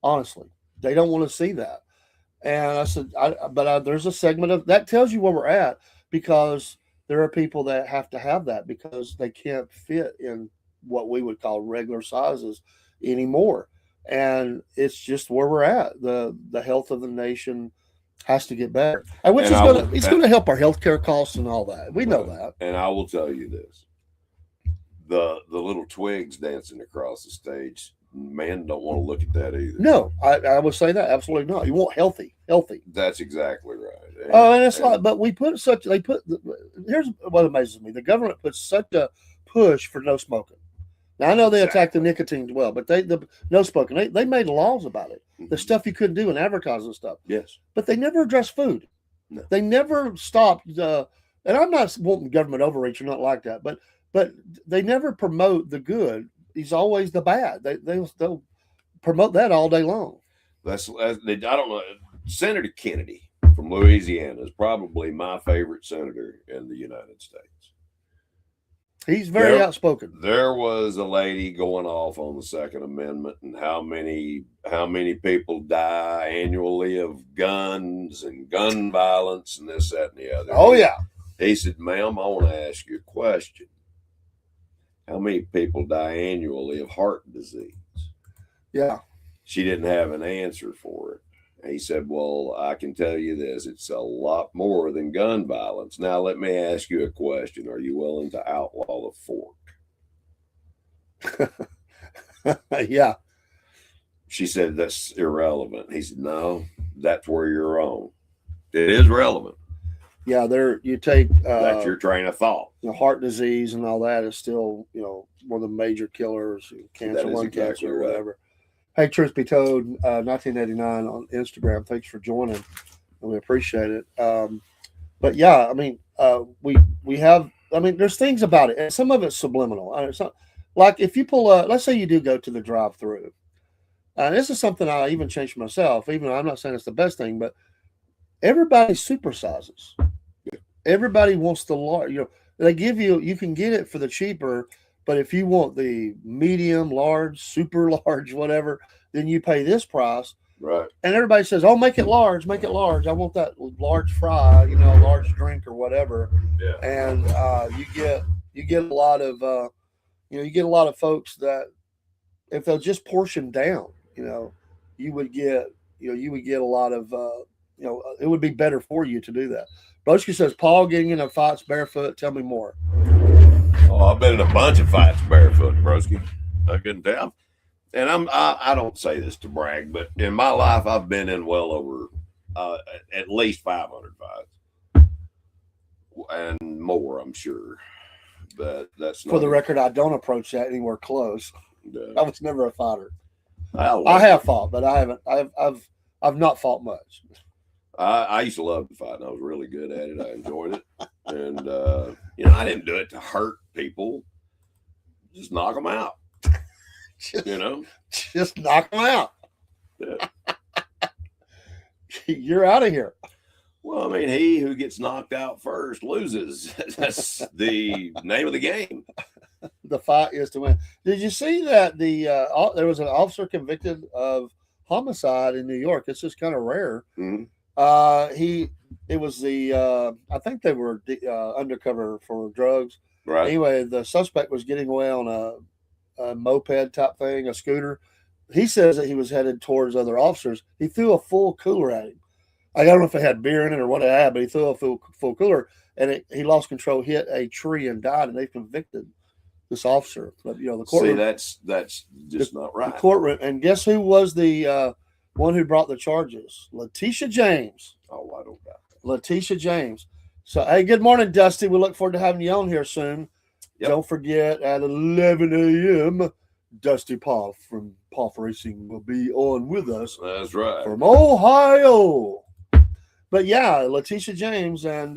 Honestly, they don't want to see that. And I said, there's a segment of that tells you where we're at, because there are people that have to have that because they can't fit in what we would call regular sizes anymore. And it's just where we're at. The health of the nation has to get better, which it's going to help our healthcare costs and all that. We know that. And I will tell you this: the little twigs dancing across the stage, men don't want to look at that either. No, I would say that absolutely not. You want healthy. That's exactly right. And it's but we put here's what amazes me: the government puts such a push for no smoking. Now I know they attack the nicotine as well, but the no smoking. They made laws about it. The stuff you couldn't do in advertising stuff. Yes, but they never addressed food. No. They never stopped. And I'm not wanting government overreach or not like that, but they never promote the good. It's always the bad. They'll promote that all day long. I don't know. Senator Kennedy from Louisiana is probably my favorite senator in the United States. He's very outspoken. There was a lady going off on the Second Amendment and how many people die annually of guns and gun violence and this, that, and the other. Oh, yeah. He said, ma'am, I want to ask you a question. How many people die annually of heart disease? Yeah. She didn't have an answer for it. He said, well, I can tell you this. It's a lot more than gun violence. Now, let me ask you a question. Are you willing to outlaw the fork? Yeah. She said, that's irrelevant. He said, no, that's where you're wrong. It is relevant. Yeah, you take that's your train of thought. Heart disease and all that is still, one of the major killers, cancer, lung cancer, or whatever. Hey, truth be told, 1989 on Instagram. Thanks for joining, and we appreciate it. But yeah, I mean, we have. I mean, there's things about it, and some of it's subliminal. It's not like if you pull up. Let's say you do go to the drive-through. This is something I even changed myself. Even though I'm not saying it's the best thing, but everybody supersizes. Everybody wants the large. They give you can get it for the cheaper. But if you want the medium, large, super large, whatever, then you pay this price. Right. And everybody says, "Oh, make it large, make it large. I want that large fry, a large drink or whatever." Yeah. And you get a lot of you get a lot of folks that if they'll just portion down, you would get a lot of it would be better for you to do that. Broski says, Paul getting in fights barefoot. Tell me more. Oh, I've been in a bunch of fights barefoot, broski. I couldn't tell. And I don't say this to brag, but in my life, I've been in well over at least 500 fights and more, I'm sure. But that's For the record, I don't approach that anywhere close. I was never a fighter. I have fought, but I haven't. I've not fought much. I used to love to fight, and I was really good at it. I enjoyed it, and you know, I didn't do it to hurt people. Just knock them out. You know, just knock them out. Yeah. You're out of here. Well, I mean, he who gets knocked out first loses. That's the name of the game. The fight is to win. Did you see that there was an officer convicted of homicide in New York? It's just kind of rare. Mm-hmm. It was I think they were undercover for drugs. Right. Anyway, the suspect was getting away on a moped type thing, a scooter. He says that he was headed towards other officers. He threw a full cooler at him. I don't know if it had beer in it or what it had, but he threw a full cooler, and he lost control, hit a tree, and died. And they convicted this officer. But the courtroom. See, that's just not right. The courtroom, and guess who was the one who brought the charges? Letitia James. Oh, I don't doubt that. Letitia James. So, hey, good morning, Dusty. We look forward to having you on here soon. Yep. Don't forget at 11 a.m., Dusty Poff from Poff Racing will be on with us. That's right. From Ohio. But yeah, Letitia James, and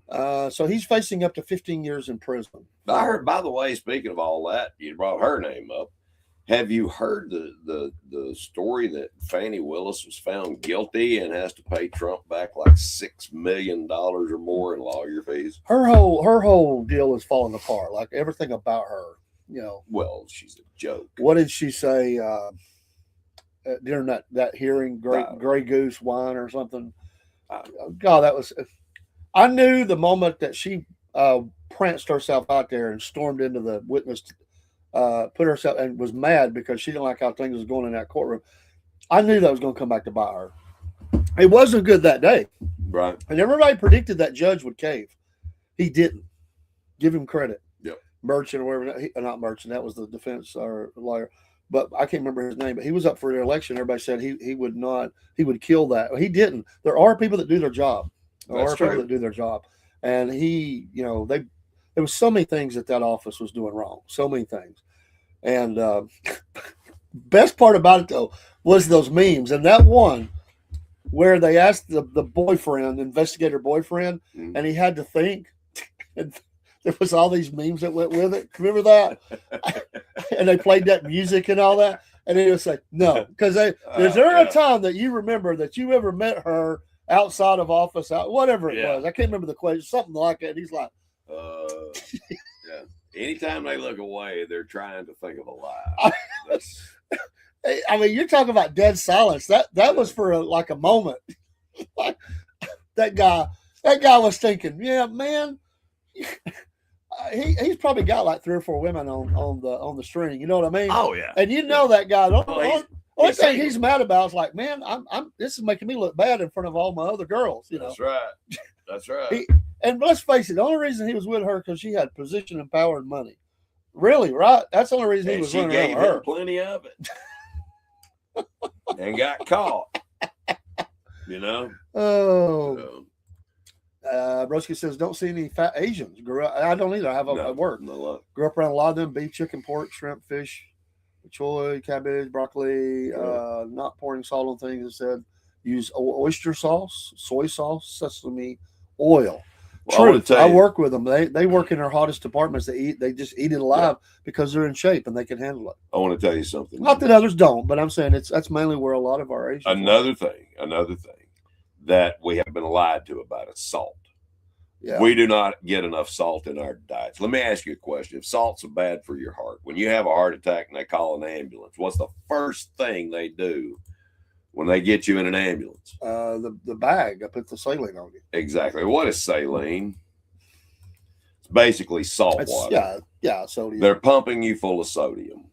so he's facing up to 15 years in prison. I heard, by the way, speaking of all that, you brought her name up. Have you heard the story that Fannie Willis was found guilty and has to pay Trump back like $6 million or more in lawyer fees? Her whole deal is falling apart. Like everything about her, Well, she's a joke. What did she say during that hearing? Grey Goose wine or something. God, that was. I knew the moment that she pranced herself out there and stormed into the witness. Put herself and was mad because she didn't like how things was going in that courtroom. I knew that was going to come back to bite her. It wasn't good that day. Right. And everybody predicted that judge would cave. He didn't. Give him credit. Yep. Merchant or whatever. Not Merchant. That was the defense or lawyer. But I can't remember his name. But he was up for the election. Everybody said he would not. He would kill that. He didn't. There are people that do their job. There are people that do their job. And there was so many things that office was doing wrong. So many things. And best part about it, though, was those memes. And that one where they asked the boyfriend, investigator boyfriend, and he had to think. And there was all these memes that went with it. Remember that? And they played that music and all that. And he was like, no. Because is there a time that you remember that you ever met her outside of office, whatever it was? I can't remember the question. Something like that. And he's like, yeah. Anytime they look away, they're trying to think of a lie. I mean, you're talking about dead silence. That was for a moment. Like, that guy was thinking, yeah, man. He's probably got like 3 or 4 women on the string. You know what I mean? Oh yeah. And that guy. Only thing he's mad about is like, man, I'm. This is making me look bad in front of all my other girls. That's right. That's right. And let's face it, the only reason he was with her because she had position and power and money. Really, right? That's the only reason he was running around with her. She gave him plenty of it. And got caught. Oh. Broski says, don't see any fat Asians. I don't either. I have at work. No. Grew up around a lot of them: beef, chicken, pork, shrimp, fish, choy, cabbage, broccoli, not pouring salt on things. It said, use oyster sauce, soy sauce, sesame oil. Well, true. I work with them. They work in their hottest departments. They just eat it alive because they're in shape and they can handle it. I want to tell you something. Not that others don't, but I'm saying that's mainly where a lot of our Asians. Another thing that we have been lied to about is salt. Yeah. We do not get enough salt in our diets. Let me ask you a question. If salt's so bad for your heart, when you have a heart attack and they call an ambulance, what's the first thing they do when they get you in an ambulance? The bag. I put the saline on you. Exactly. What is saline? It's basically salt water. Yeah, sodium. They're pumping you full of sodium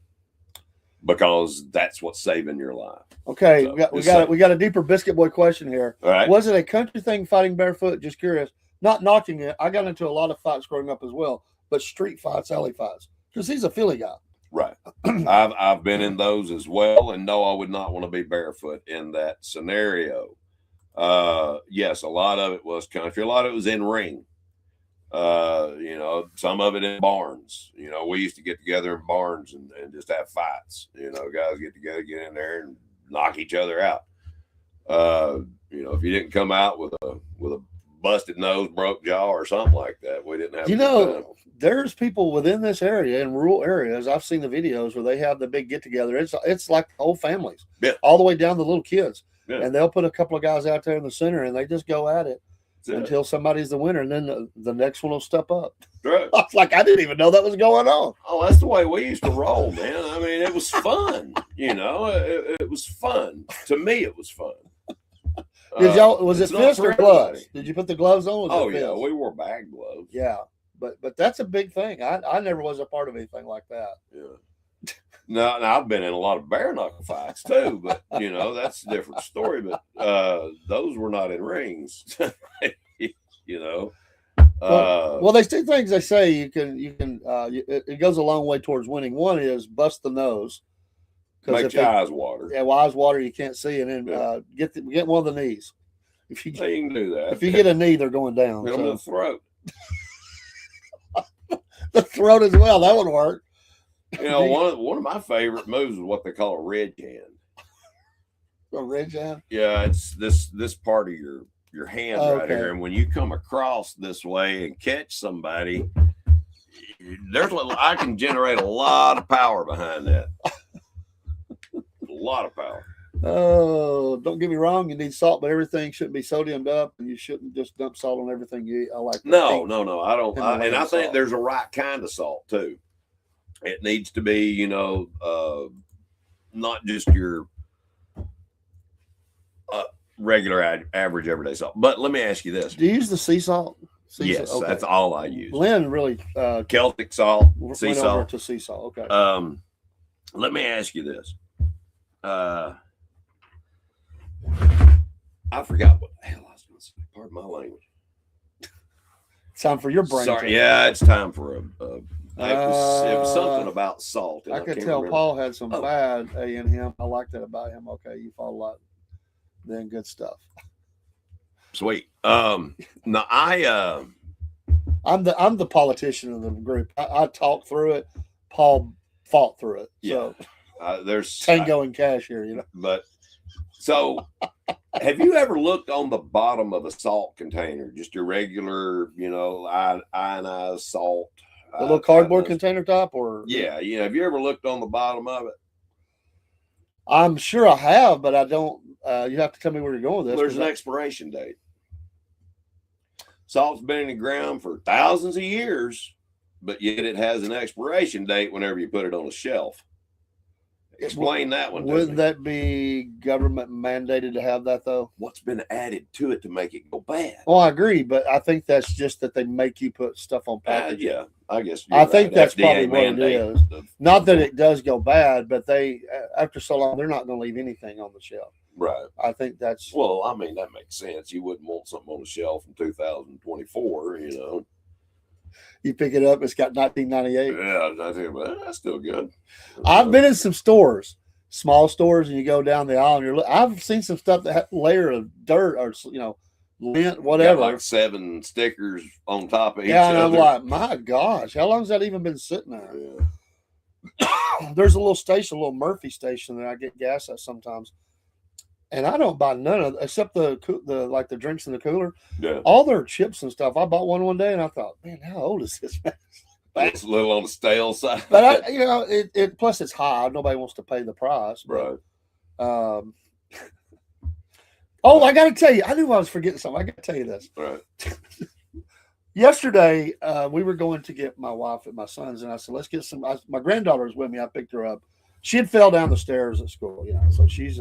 because that's what's saving your life. Okay, so we got a deeper Biscuit Boy question here. All right. Was it a country thing fighting barefoot? Just curious. Not knocking it. I got into a lot of fights growing up as well, but street fights, alley fights, because he's a Philly guy. Right. I've been in those as well, and no, I would not want to be barefoot in that scenario. Yes, a lot of it was country. A lot of it was in ring. Some of it in barns. We used to get together in barns and just have fights. Guys get together, get in there and knock each other out. If you didn't come out with a busted nose, broke jaw, or something like that, we didn't have. There's people within this area in rural areas. I've seen the videos where they have the big get together. It's like whole families, all the way down to little kids, and they'll put a couple of guys out there in the center, and they just go at it until somebody's the winner, and then the next one will step up. Right. I was like, I didn't even know that was going on. Oh, that's the way we used to roll, man. I mean, it was fun. It was fun. To me, it was fun. Was it fist or gloves? Did you put the gloves on? Oh yeah, we wore bag gloves. Yeah, but that's a big thing. I never was a part of anything like that. Yeah. No, I've been in a lot of bare knuckle fights too, but that's a different story. But those were not in rings. Well, there's two things they say you can. It goes a long way towards winning. One is bust the nose. Make your eyes water. Yeah, well, eyes water, you can't see, and then get one of the knees. You can do that. If you get a knee, they're going down. Hit them in the throat. The throat as well. That would work. One of my favorite moves is what they call a ridge hand. A ridge hand? Yeah, it's this part of your hand right here, and when you come across this way and catch somebody, I can generate a lot of power behind that. A lot of power. Oh, don't get me wrong. You need salt, but everything shouldn't be sodiumed up, and you shouldn't just dump salt on everything you eat. I like that. No. I don't. I think there's a right kind of salt too. It needs to be, not just your regular, average, everyday salt. But let me ask you this: do you use the sea salt? Yes, okay. That's all I use. Lynn really Celtic salt, sea salt. Over to sea salt. Okay. Let me ask you this. I forgot what the hell I was going to say. Pardon my language. Time for your brain. Sorry. Yeah, it's time for it was something about salt. I could tell remember. Paul had some bad in him. I like that about him. Okay, you follow a lot. Then good stuff. Sweet. Now I'm the politician of the group. I talk through it. Paul fought through it. So there's tango and cash here, But so, have you ever looked on the bottom of a salt container? Just your regular, ionized salt. The little cardboard container top, or yeah. Have you ever looked on the bottom of it? I'm sure I have, but I don't. You have to tell me where you're going with this. There's an expiration date. Salt's been in the ground for thousands of years, but yet it has an expiration date whenever you put it on a shelf. Explain that one. Wouldn't that be government mandated to have that, though? What's been added to it to make it go bad? Well, I agree, but I think that's just that they make you put stuff on packaging. Yeah, I guess. I think that's probably what it is. Not that it does go bad, but they, after so long, they're not going to leave anything on the shelf. Right. I think that's. Well, I mean, that makes sense. You wouldn't want something on the shelf in 2024, You pick it up, it's got 1998. Yeah, that's still good. I've been in some stores, small stores, and you go down the aisle, and I've seen some stuff that has a layer of dirt or lint, whatever. Got like 7 stickers on top of each other. Yeah, and I'm like, my gosh, how long has that even been sitting there? Yeah. There's a little station, a little Murphy station that I get gas at sometimes. And I don't buy none of except the drinks in the cooler. Yeah. All their chips and stuff. I bought one day, and I thought, man, how old is this? It's a little on the stale side. But it plus it's high. Nobody wants to pay the price. Right. I got to tell you, I knew I was forgetting something. I got to tell you this. Right. Yesterday, we were going to get my wife and my sons, and I said, let's get some. My granddaughter was with me. I picked her up. She had fell down the stairs at school, so she's.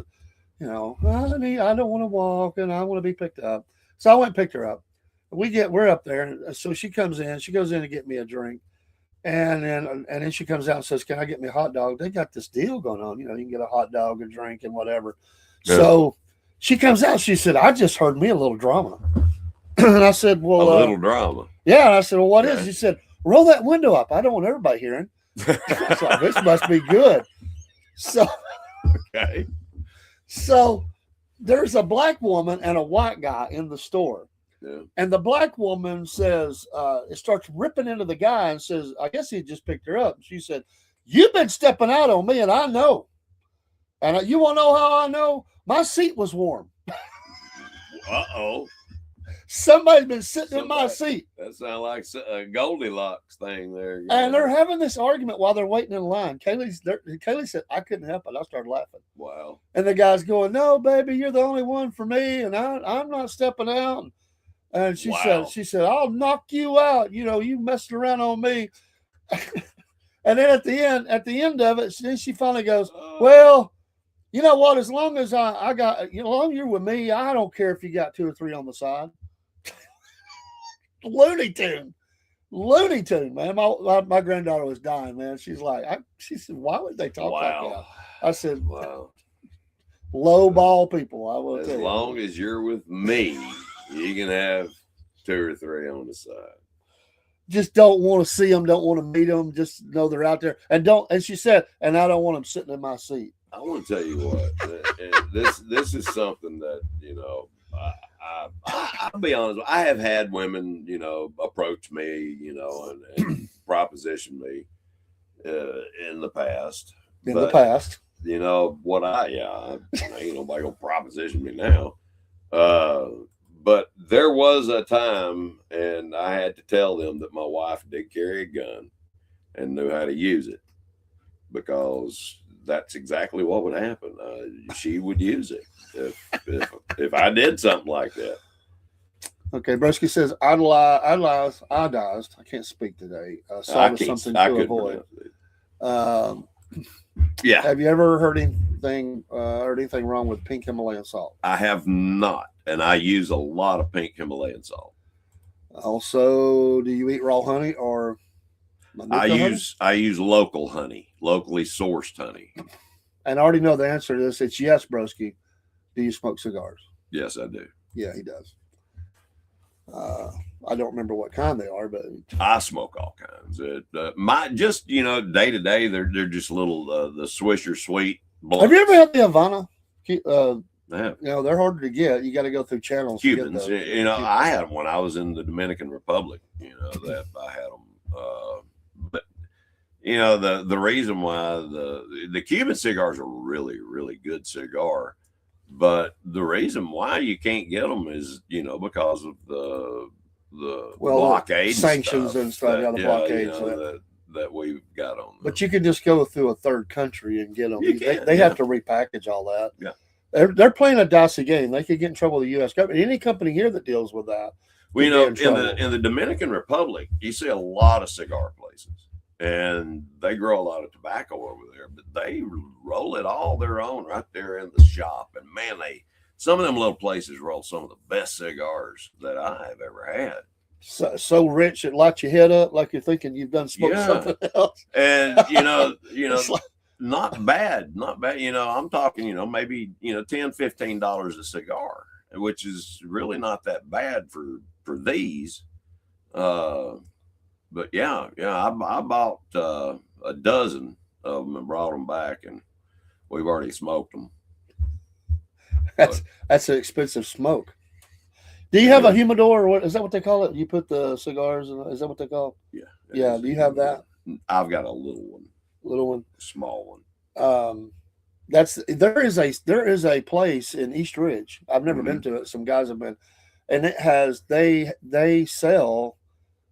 Honey, I don't want to walk and I want to be picked up. So I went and picked her up. We're up there. So she comes in, she goes in to get me a drink. And then she comes out and says, can I get me a hot dog? They got this deal going on. You can get a hot dog, a drink, and whatever. Yeah. So she comes out. She said, I just heard me a little drama. And I said, well, a little drama. Yeah. And I said, well, what is? She said, roll that window up. I don't want everybody hearing. So this must be good. So Okay. so there's a black woman and a white guy in the store. Yeah. And the black woman says, it starts ripping into the guy and says, I guess he just picked her up. She said, "You've been stepping out on me, and I know. And you want to know how I know? My seat was warm. Uh-oh. Somebody's been sitting in my seat." That sounds like a Goldilocks thing there. And they're having this argument while they're waiting in line. Kaylee said, "I couldn't help it. I started laughing." Wow. And the guy's going, "No, baby, you're the only one for me, and I'm not stepping out." And she said, "I'll knock you out. You know, you messing around on me." And then at the end of it, then she finally goes, "Well, you know what? As long as I got, you know, as long as you're with me, I don't care if you got 2 or 3 on the side." Looney Tune, man. My granddaughter was dying, man. She's like, she said, "Why would they talk like that?" I said, "Wow, low ball people." I will tell you. As long as you're with me, you can have 2 or 3 on the side. Just don't want to see them, don't want to meet them. Just know they're out there, and don't. And she said, "And I don't want them sitting in my seat." I want to tell you what, and this is something that, you know, I'll be honest. I have had women, you know, approach me, you know, and proposition me in the past. You know what? Ain't nobody gonna proposition me now. But there was a time, and I had to tell them that my wife did carry a gun and knew how to use it, because that's exactly what would happen. She would use it if I did something like that. Okay, Broski says, idolized. I can't speak today. Saw something to avoid. Yeah. Have you ever heard anything wrong with pink Himalayan salt? I have not, and I use a lot of pink Himalayan salt. Also, do you eat raw honey or? I use local honey, locally sourced honey. And I already know the answer to this. It's yes, Broski. Do you smoke cigars? Yes, I do. Yeah, he does. I don't remember what kind they are, but I smoke all kinds. Just, you know, day to day, they're just little the Swisher Sweet blunts. Have you ever had the Havana? You know, they're harder to get. You got to go through channels. Cubans, you know, I had them when I was in the Dominican Republic. You know, that I had them. But you know, the reason why the Cuban cigars are really, really good cigar, but the reason why you can't get them is, you know, because of the blockade sanctions and stuff. The blockades that we've got on them. But you can just go through a third country and get them. They have to repackage all that. Yeah. They're playing a dicey game. They could get in trouble with the U.S. government. Any company here that deals with that. Well, you know, in the Dominican Republic, you see a lot of cigar places, and they grow a lot of tobacco over there, but they roll it all their own right there in the shop. And man, some of them little places roll some of the best cigars that I have ever had. So rich it lights your head up like you're thinking you've done smoked something else. And you know. Not bad. You know, I'm talking, you know, maybe, you know, $10, $15 a cigar, which is really not that bad for these. But yeah, I bought a dozen of them and brought them back, and we've already smoked them. That's an expensive smoke. Do you have a humidor, or what is that? What they call it? You put the cigars in? Is that what they call it? Yeah. Yeah. Do you have that? I've got a little one. Small one. There is a place in East Ridge. I've never been to it. Some guys have been, and it has they sell.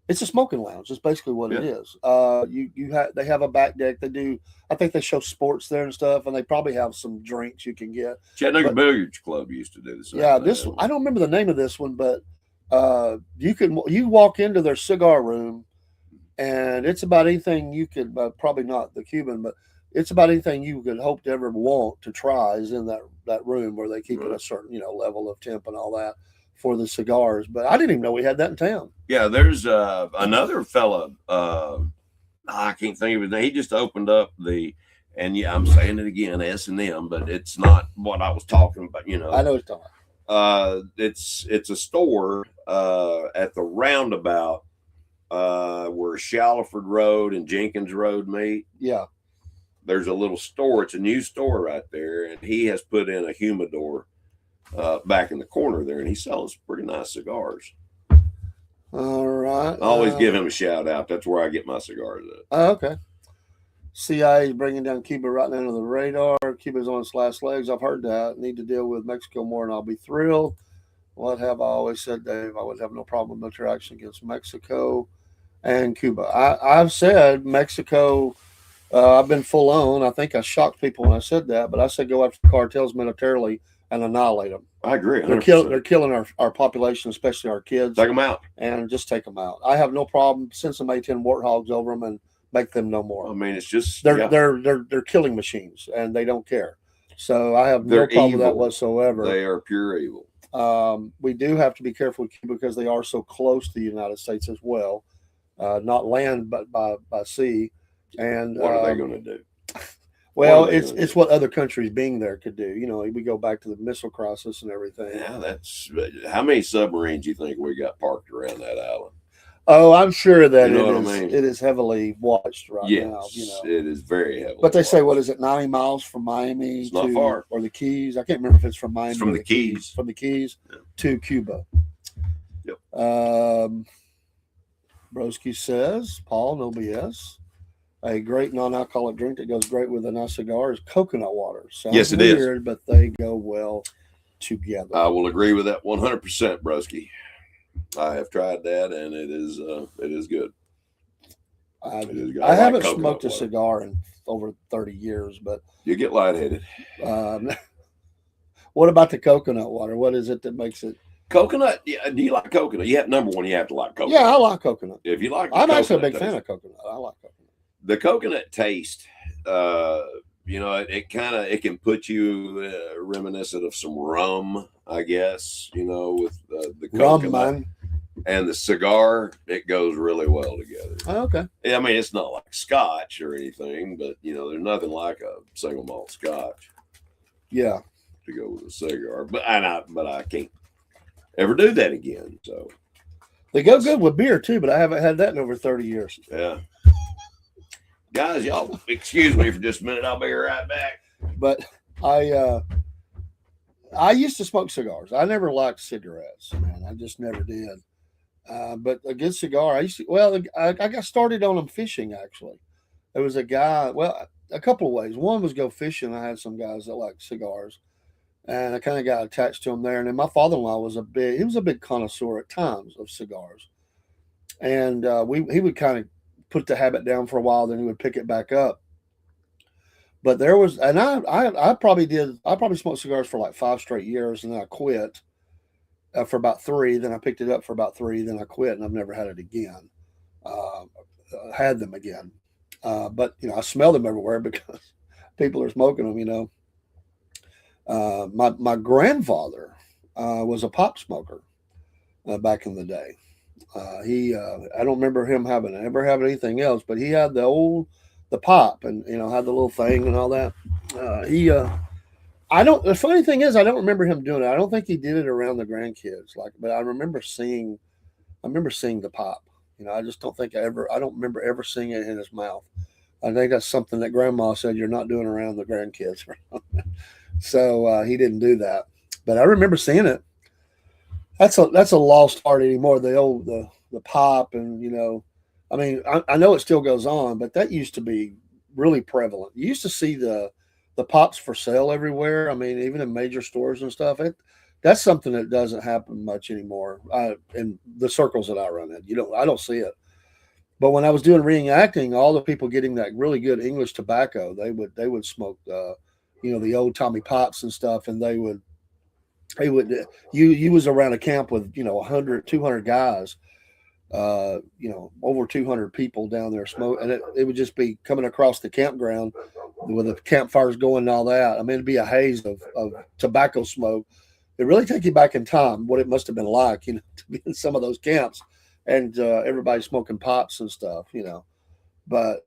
It's a smoking lounge. It's basically what it is. They have a back deck. They do. I think they show sports there and stuff, and they probably have some drinks you can get. Chattanooga Billiards Club used to do the same. Yeah, this I don't remember the name of this one, but you walk into their cigar room. And it's about anything you could, probably not the Cuban, but it's about anything you could hope to ever want to try is in that room where they keep it a certain, you know, level of temp and all that for the cigars. But I didn't even know we had that in town. Yeah, there's another fella. I can't think of his name. He just opened up and yeah, I'm saying it again, S&M, but it's not what I was talking about. You know, I know what you're talking about. It's a store at the roundabout where Shallowford Road and Jenkins Road meet. Yeah. There's a little store. It's a new store right there, and he has put in a humidor back in the corner there, and he sells pretty nice cigars. All right. I always give him a shout out. That's where I get my cigars at. Okay. CIA is bringing down Cuba right under the radar. Cuba's on its last legs. I've heard that. Need to deal with Mexico more, and I'll be thrilled. What have I always said, Dave? I would have no problem with military action against Mexico and Cuba. I've said Mexico. I've been full on. I think I shocked people when I said that, but I said go after the cartels militarily and annihilate them. I agree. They're killing our population, especially our kids. Take them out. And just take them out. I have no problem. Send some A-10 warthogs over them and make them no more. I mean, it's just they're killing machines and they don't care. So I have no problem with that whatsoever. They are pure evil. We do have to be careful with Cuba because they are so close to the United States as well, not land but by sea. And what are they going to do? Well, it's what other countries being there could do. You know, we go back to the missile crisis and everything. Yeah, that's how many submarines you think we got parked around that island? Oh, I'm sure that it is heavily watched right now. You know, it is very heavily. But they say, what is it, 90 miles from Miami? It's not far. Or the Keys. I can't remember if it's from Miami. It's from the Keys. From the Keys to Cuba. Yep. Broski says, Paul, no BS. A great non-alcoholic drink that goes great with a nice cigar is coconut water. Sounds yes, it weird, is. But they go well together. I will agree with that 100%, Broski. I have tried that, and it is good. I haven't smoked a cigar in over 30 years, but you get lightheaded. What about the coconut water? What is it that makes it? Coconut? Yeah. Do you like coconut? Number one, you have to like coconut. Yeah, I like coconut. If you like, I'm actually a big fan of coconut. I like coconut. The coconut taste, it can put you reminiscent of some rum, I guess. With the coconut man. And the cigar, it goes really well together. Oh, okay. I mean, it's not like scotch or anything, but there's nothing like a single malt scotch. Yeah. To go with a cigar, but I can't ever do that again. So they go good with beer too, but I haven't had that in over 30 years. Yeah. Guys, y'all excuse me for just a minute. I'll be right back. But I used to smoke cigars. I never liked cigarettes, man. I just never did. But a good cigar, I got started on them fishing, actually. There was a guy, a couple of ways. One was go fishing. I had some guys that liked cigars, and I kind of got attached to them there. And then my father-in-law was a big connoisseur at times of cigars. And he would kind of put the habit down for a while, then he would pick it back up. But there was, and I probably smoked cigars for like 5 straight years, and then I quit for about 3. Then I picked it up for about 3. Then I quit, and I've never had it again. Had them again, but I smell them everywhere because people are smoking them. My grandfather was a pop smoker back in the day. I don't remember him ever having anything else, but he had the pop and, had the little thing and all that. The funny thing is, I don't remember him doing it. I don't think he did it around the grandkids, but I remember seeing the pop. I just don't think I don't remember ever seeing it in his mouth. I think that's something that grandma said you're not doing around the grandkids. So he didn't do that, but I remember seeing it. That's a lost art anymore. The pop and I know it still goes on, but that used to be really prevalent. You used to see the pops for sale everywhere. I mean, even in major stores and stuff. That's something that doesn't happen much anymore in the circles that I run in. I don't see it. But when I was doing reenacting, all the people getting that really good English tobacco, they would smoke the old Tommy Pops and stuff, and you was around a camp with 100, 200 guys, over 200 people down there smoking, and it would just be coming across the campground with the campfires going and all that. I mean, it'd be a haze of tobacco smoke. It really take you back in time, what it must have been like, to be in some of those camps, and everybody smoking pops and stuff, But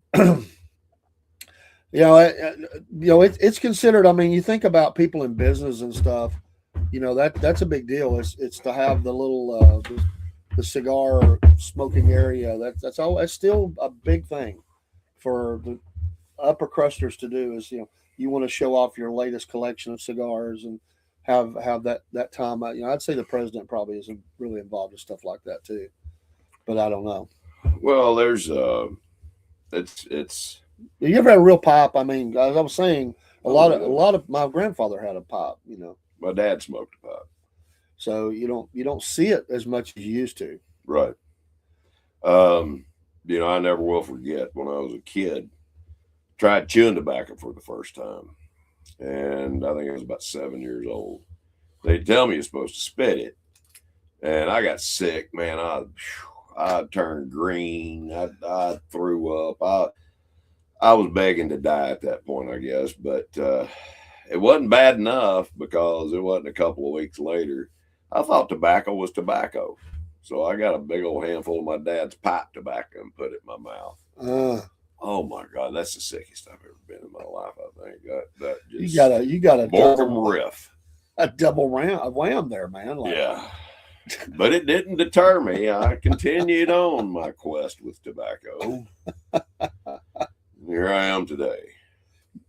it's considered. I mean, you think about people in business and stuff. That's a big deal. It's to have the little the cigar smoking area. That's still a big thing for the upper crusters to do. Is you want to show off your latest collection of cigars and have that time. I'd say the president probably isn't really involved in stuff like that too, but I don't know. Well, there's it's You ever had a real pipe? I mean, as I was saying, a lot of my grandfather had a pipe. my dad smoked a pipe. So you don't see it as much as you used to. Right. I never will forget when I was a kid, tried chewing tobacco for the first time. And I think I was about 7 years old. They tell me you're supposed to spit it. And I got sick, man. I turned green. I threw up. I was begging to die at that point, I guess. But it wasn't bad enough because it wasn't a couple of weeks later. I thought tobacco was tobacco. So I got a big old handful of my dad's pipe tobacco and put it in my mouth. Oh my God, that's the sickest I've ever been in my life. I think that just You got a double wham there, man. Yeah, but it didn't deter me. I continued on my quest with tobacco. Here I am today.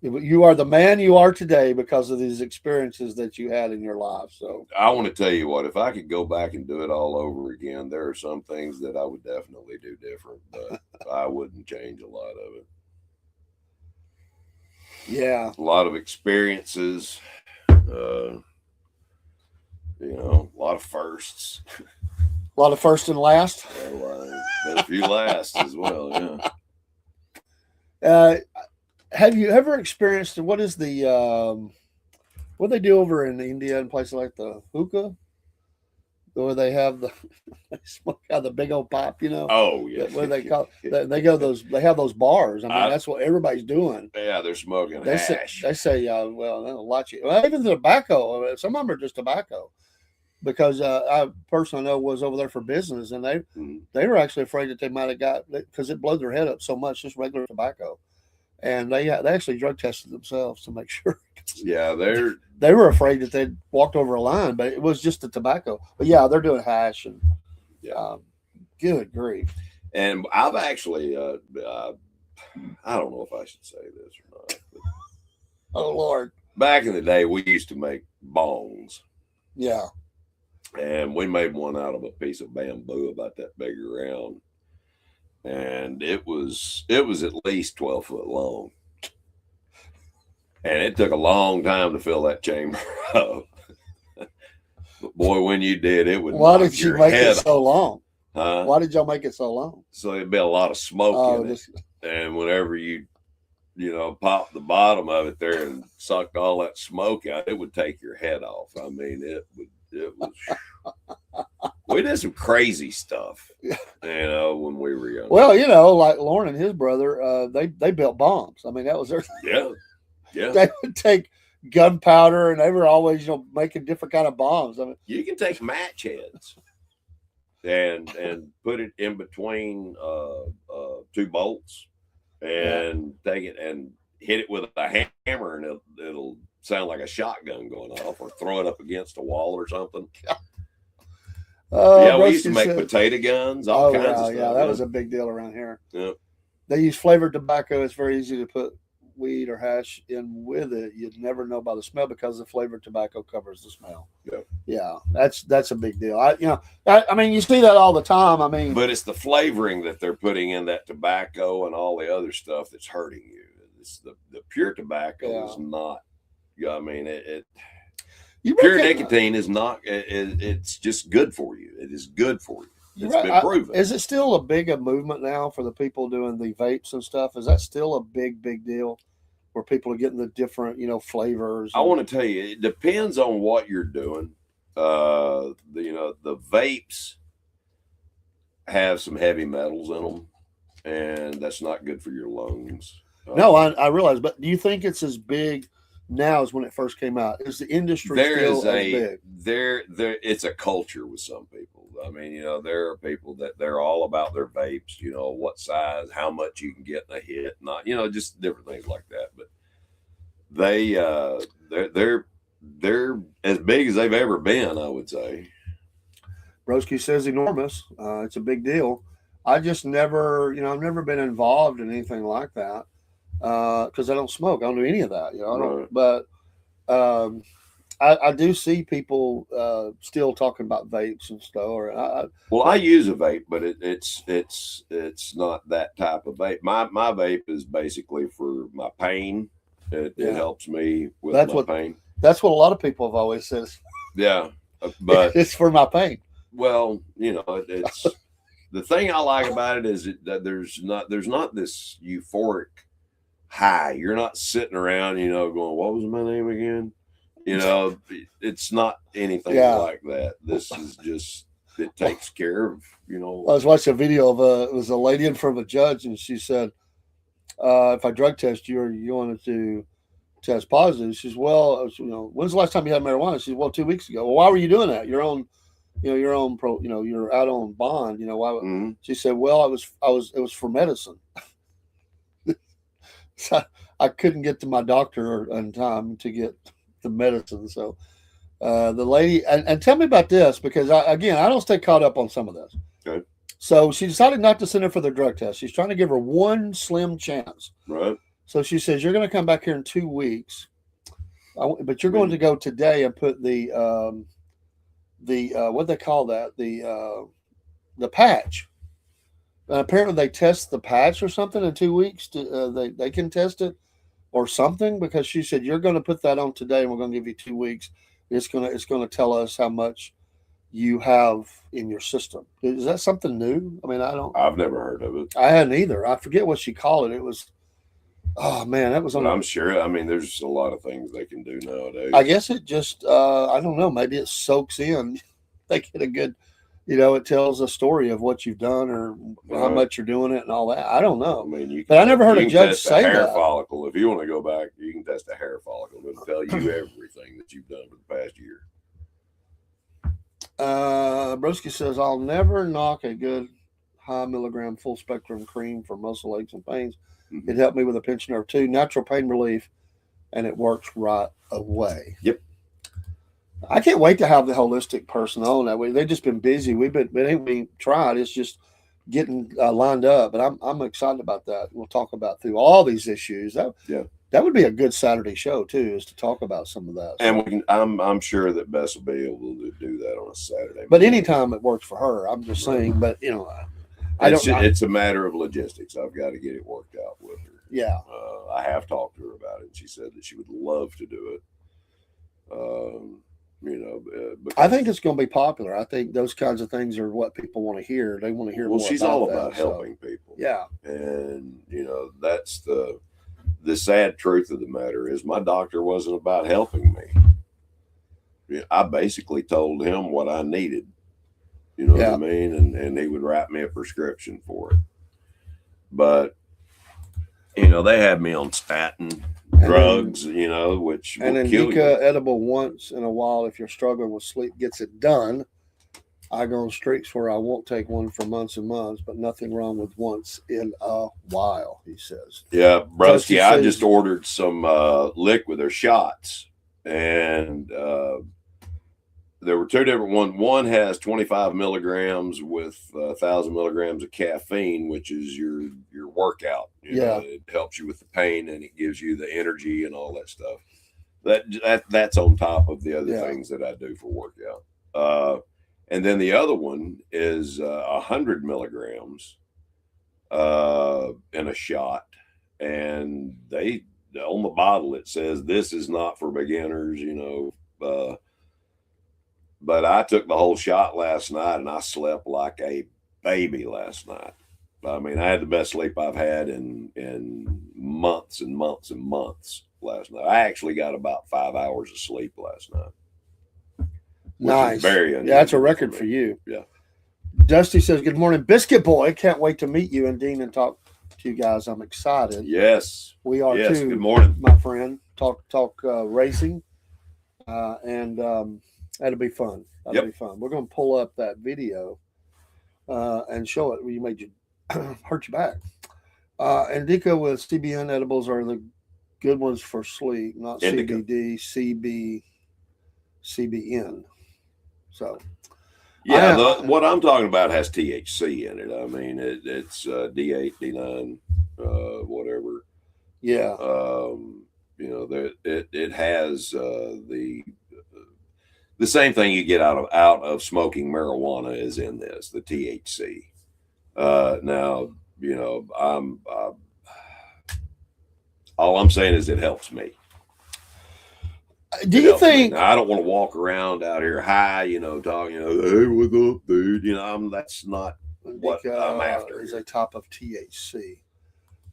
You are the man you are today because of these experiences that you had in your life. So I want to tell you what, if I could go back and do it all over again, there are some things that I would definitely do different, but I wouldn't change a lot of it. Yeah. A lot of experiences, a lot of firsts. A lot of first and last. But a few lasts as well, yeah. Have you ever experienced what is the what they do over in India and places like the hookah, where they have they smoke out the big old pipe, Oh yeah. What do they call they have those bars. I mean, that's what everybody's doing. Yeah, they're smoking They hash. say well, a lot. Well, even the tobacco. Some of them are just tobacco. Because I personally know was over there for business, and they were actually afraid that they might have got, because it blew their head up so much, just regular tobacco. And they actually drug tested themselves to make sure. Yeah, they were afraid that they'd walked over a line, but it was just the tobacco. But yeah, they're doing hash and good grief. And I've actually I don't know if I should say this or not. But oh Lord! Back in the day, we used to make bongs. Yeah. And we made one out of a piece of bamboo about that big around. And it was at least 12 foot long. And it took a long time to fill that chamber up. But boy, when you did, it would. Why did you make it so long? Huh? Why did y'all make it so long? So there'd be a lot of smoke in it. And whenever you pop the bottom of it there and sucked all that smoke out, it would take your head off. I mean, it was. We did some crazy stuff, when we were young. Well, like Lauren and his brother, they built bombs. I mean, that was their thing. Yeah. They would take gunpowder, and they were always, making different kind of bombs. I mean, you can take match heads and put it in between two bolts, and take it and hit it with a hammer, and it'll sound like a shotgun going off, or throw it up against a wall or something. We used to make potato guns, all kinds of stuff. Yeah, that was a big deal around here. Yep. They use flavored tobacco. It's very easy to put weed or hash in with it. You'd never know by the smell because the flavored tobacco covers the smell. Yep. Yeah, that's a big deal. I mean, you see that all the time. I mean, but it's the flavoring that they're putting in that tobacco and all the other stuff that's hurting you. It's the pure tobacco is not. I mean, pure nicotine is not. It's just good for you. It is good for you. It's been proven. Is it still a big movement now for the people doing the vapes and stuff? Is that still a big deal where people are getting the different, flavors? I want to tell you, it depends on what you're doing. The vapes have some heavy metals in them, and that's not good for your lungs. No, I realize, but do you think it's as big now as when it first came out? Is the industry still as big? It's a culture with some people. I mean, there are people that they're all about their vapes, what size, how much you can get in a hit, not, just different things like that. But they're as big as they've ever been, I would say. Broski says enormous. It's a big deal. I just never, I've never been involved in anything like that because I don't smoke. I don't do any of that. I don't. Right. But um, I do see people still talking about vapes and stuff. Well, I use a vape, but it's not that type of vape. My vape is basically for my pain. It helps me with my pain. That's what a lot of people have always said. Yeah, but it's for my pain. Well, it's the thing I like about it is that there's not this euphoric high. You're not sitting around, going, "What was my name again?" It's not anything like that. This is just it takes care of. I was watching a video of it was a lady in front of a judge, and she said, "If I drug test you or you wanted to test positive," she says, "Well, when's the last time you had marijuana?" She said, "Well, 2 weeks ago." "Well, why were you doing that? You're out on bond. Why?" Mm-hmm. She said, "Well, it was for medicine." So I couldn't get to my doctor in time to get the medicine. So the lady, and tell me about this, because I don't stay caught up on some of this. Okay. So she decided not to send her for the drug test. She's trying to give her one slim chance. Right. So she says, "You're going to come back here in 2 weeks, but you're going to go today and put the what they call that, the patch." And apparently they test the patch or something in 2 weeks. They can test it or something, because she said, "You're going to put that on today, and we're going to give you 2 weeks. It's going to tell us how much you have in your system." Is that something new? I mean, I've never heard of it. I hadn't either. I forget what she called it. It was, oh man, that was on. I'm sure. I mean, there's a lot of things they can do nowadays. I guess it just, I don't know. Maybe it soaks in. They get a good, it tells a story of what you've done or how much you're doing it and all that. I don't know. I mean, but I never heard a judge say that. Hair follicle. If you want to go back, you can test a hair follicle. It'll tell you everything that you've done for the past year. Broski says, "I'll never knock a good high milligram full spectrum cream for muscle aches and pains. Mm-hmm. It helped me with a pinch nerve too. Natural pain relief, and it works right away." Yep. I can't wait to have the holistic person on that way. They've just been busy. We tried. It's just getting lined up, but I'm excited about that. We'll talk about through all these issues. That would be a good Saturday show too, is to talk about some of that. And I'm sure that Bess will be able to do that on a Saturday. But anytime it works for her, I'm just saying. But it's a matter of logistics. I've got to get it worked out with her. Yeah. I have talked to her about it, and she said that she would love to do it. I think it's going to be popular. I think those kinds of things are what people want to hear. They want to hear. Well, more she's all about helping people. Yeah, and that's the sad truth of the matter is my doctor wasn't about helping me. I basically told him what I needed. You know what I mean, and he would write me a prescription for it. But they had me on statin drugs, which and then Indica edible once in a while if you're struggling with sleep gets it done. I go on streaks where I won't take one for months and months, but nothing wrong with once in a while, he says. Yeah, Broski, I just ordered some liquid or shots, and there were two different ones. One has 25 milligrams with 1,000 milligrams of caffeine, which is your workout. It helps you with the pain and it gives you the energy and all that stuff. That's on top of the other things that I do for workout. And then the other one is 100 milligrams in a shot, and on the bottle it says this is not for beginners, but I took the whole shot last night and I slept like a baby last night. I mean, I had the best sleep I've had in months and months and months last night. I actually got about 5 hours of sleep last night. Nice. Very unusual. Yeah, that's a record for you. Yeah. Dusty says, "Good morning, Biscuit Boy. Can't wait to meet you and Dean and talk to you guys. I'm excited." Yes. We are too. Good morning, my friend. Talk racing. And that'll be fun. That'll be fun. We're going to pull up that video and show it where you made you hurt your back. Indica with CBN edibles are the good ones for sleep, not Indica. CBD, CBN. So, Yeah, what I'm talking about has THC in it. I mean, it's D8, D9, whatever. Yeah. It has the same thing you get out of smoking marijuana is in this, the THC. Now, all I'm saying is it helps me. Do you think? Now, I don't want to walk around out here high, talking, hey, what's up, dude? That's not what I'm after. Is a type of THC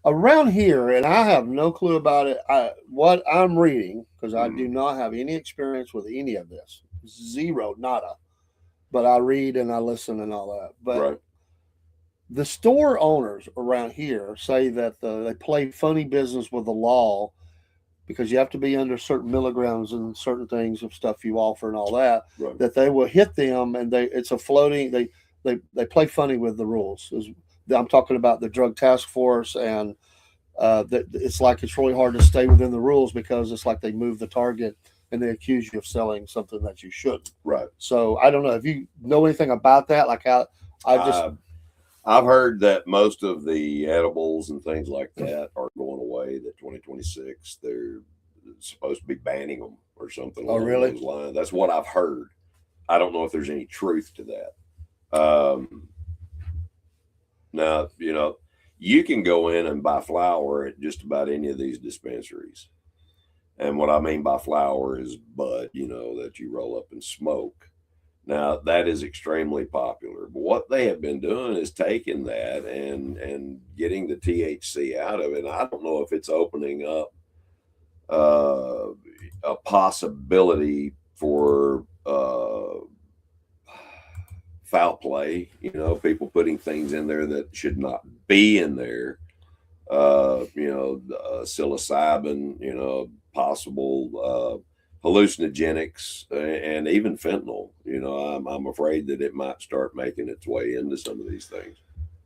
around here, and I have no clue about it. What I'm reading, because I do not have any experience with any of this, zero, nada. But I read and I listen and all that. But the store owners around here say that they play funny business with the law, because you have to be under certain milligrams and certain things of stuff you offer and all that, that they will hit them, and it's a floating, they play funny with the rules. I'm talking about the drug task force, and it's like it's really hard to stay within the rules, because it's like they move the target and they accuse you of selling something that you shouldn't. Right. So I don't know if you know anything about that. Like I've heard that most of the edibles and things like that are going away. That 2026 they're supposed to be banning them or something. Oh, really? Those lines. That's what I've heard. I don't know if there's any truth to that. Now, you can go in and buy flour at just about any of these dispensaries. And what I mean by flour is bud, that you roll up and smoke. Now, that is extremely popular. But what they have been doing is taking that and getting the THC out of it. And I don't know if it's opening up a possibility for foul play, people putting things in there that should not be in there. Psilocybin, possible hallucinogenics, and even fentanyl. I'm afraid that it might start making its way into some of these things.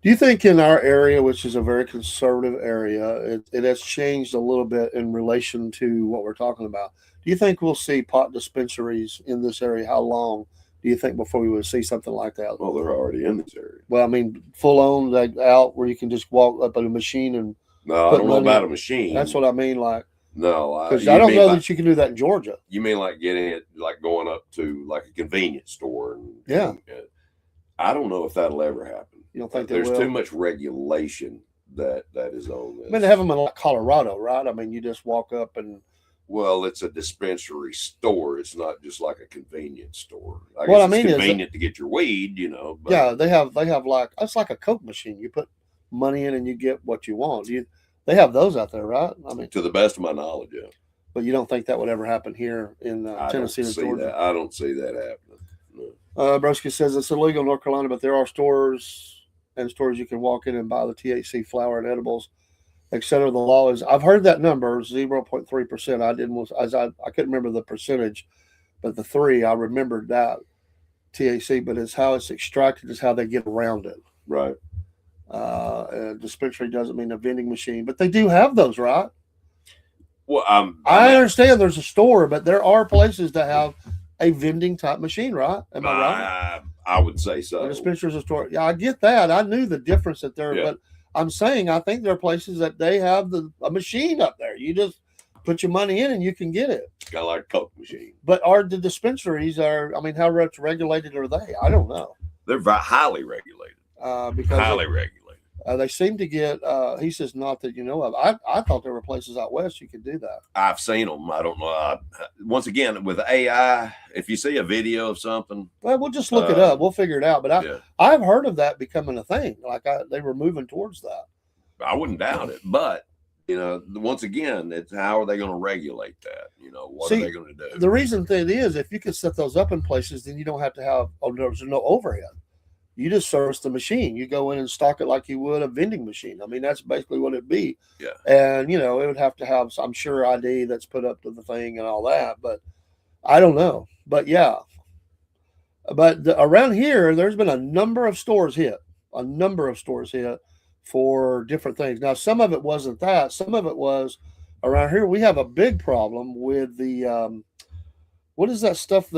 Do you think in our area, which is a very conservative area, it has changed a little bit in relation to what we're talking about? Do you think we'll see pot dispensaries in this area? How long do you think before we would see something like that? Well, they're already in this area. Well, I mean, full on, like out where you can just walk up at a machine and no, I don't know about a machine. That's what I mean. Like, no, because I don't know that you can do that in Georgia. You mean like getting it, like going up to like a convenience store? And I don't know if that'll ever happen. You don't think there's too much regulation that is on this? I mean, they have them in like Colorado, right? I mean, you just walk up and. Well, it's a dispensary store. It's not just like a convenience store. I guess it's convenient to get your weed, But yeah, they have like, it's like a Coke machine. You put money in and you get what you want. They have those out there, right? I mean, to the best of my knowledge, yeah. But you don't think that would ever happen here in Tennessee or Georgia? I don't see that happening. No. Broski says it's illegal in North Carolina, but there are stores you can walk in and buy the THC flower and edibles, etc. The law is, I've heard that number, 0.3%. I couldn't remember the percentage, but the 3, I remembered that THC, but it's how it's extracted is how they get around it. Right. A dispensary doesn't mean a vending machine, but they do have those, right? Well, I understand there's a store, but there are places that have a vending type machine, right? Am I right? I would say so. A dispensary is a store. Yeah, I get that. I knew the difference that there, but I'm saying I think there are places that they have a machine up there. You just put your money in and you can get it. It's kind of like a Coke machine. But are the dispensaries how much regulated are they? I don't know. They're highly regulated. Because highly regulated. They seem to get, he says, not that you know of. I thought there were places out west you could do that. I've seen them. I don't know. Once again, with AI, if you see a video of something. Well, we'll just look it up. We'll figure it out. But I've heard of that becoming a thing. Like they were moving towards that. I wouldn't doubt it. But, once again, it's how are they going to regulate that? What are they going to do? The reason that is, if you can set those up in places, then you don't have to have, there's no overhead. You just service the machine. You go in and stock it like you would a vending machine. I mean, that's basically what it'd be. Yeah. And, it would have to have, I'm sure, ID that's put up to the thing and all that. But I don't know. But, yeah. But around here, there's been a number of stores hit for different things. Now, some of it wasn't that. Some of it was around here. We have a big problem with the, what is that stuff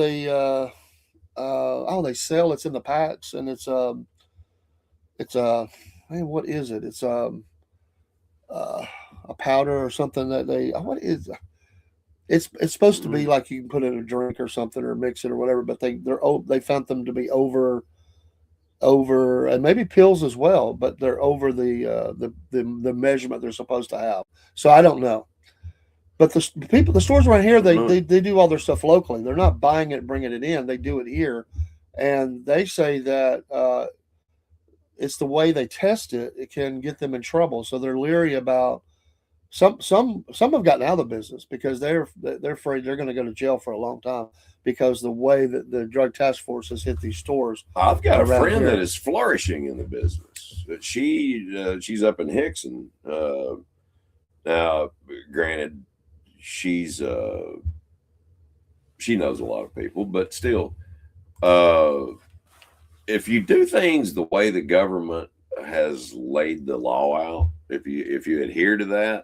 they sell. It's in the packs, and it's man, what is it? It's a powder or something that they. What is? It's supposed to be like you can put in a drink or something or mix it or whatever. But they found them to be over and maybe pills as well, but they're over the measurement they're supposed to have. So I don't know. But the stores around here, they do all their stuff locally. They're not buying it, bringing it in. They do it here, and they say that it's the way they test it. It can get them in trouble. So they're leery about some have gotten out of the business because they're afraid they're going to go to jail for a long time because the way that the drug task force has hit these stores. I've got a friend that is flourishing in the business. She's up in Hickson. Now, granted, she knows a lot of people, but still, if you do things the way the government has laid the law out, if you adhere to that,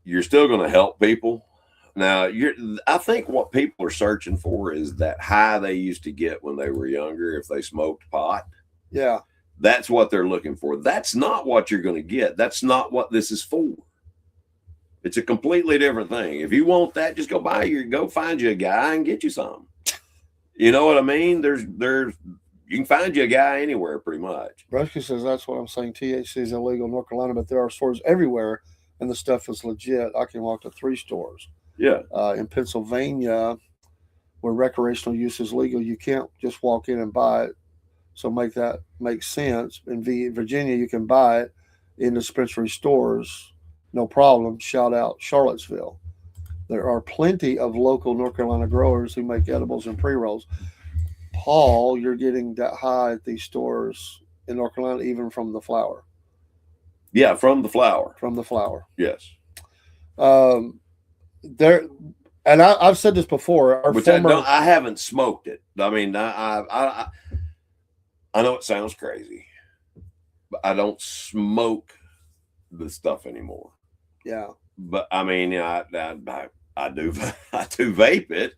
you're still going to help people. Now, I think what people are searching for is that high they used to get when they were younger if they smoked pot. Yeah. That's what they're looking for. That's not what you're going to get. That's not what this is for. It's a completely different thing. If you want that, just go find you a guy and get you some. You know what I mean? You can find you a guy anywhere pretty much. Bresky says that's what I'm saying. THC is illegal in North Carolina, but there are stores everywhere and the stuff is legit. I can walk to 3 stores. Yeah. In Pennsylvania, where recreational use is legal, you can't just walk in and buy it. So that makes sense. In Virginia, you can buy it in dispensary stores, no problem. Shout out Charlottesville. There are plenty of local North Carolina growers who make edibles and pre-rolls. Paul, you're getting that high at these stores in North Carolina, even from the flower. Yeah, from the flower. From the flower. Yes. There, and I've said this before. I haven't smoked it. I mean, I know it sounds crazy, but I don't smoke the stuff anymore. Yeah. But I mean, I do I do vape it,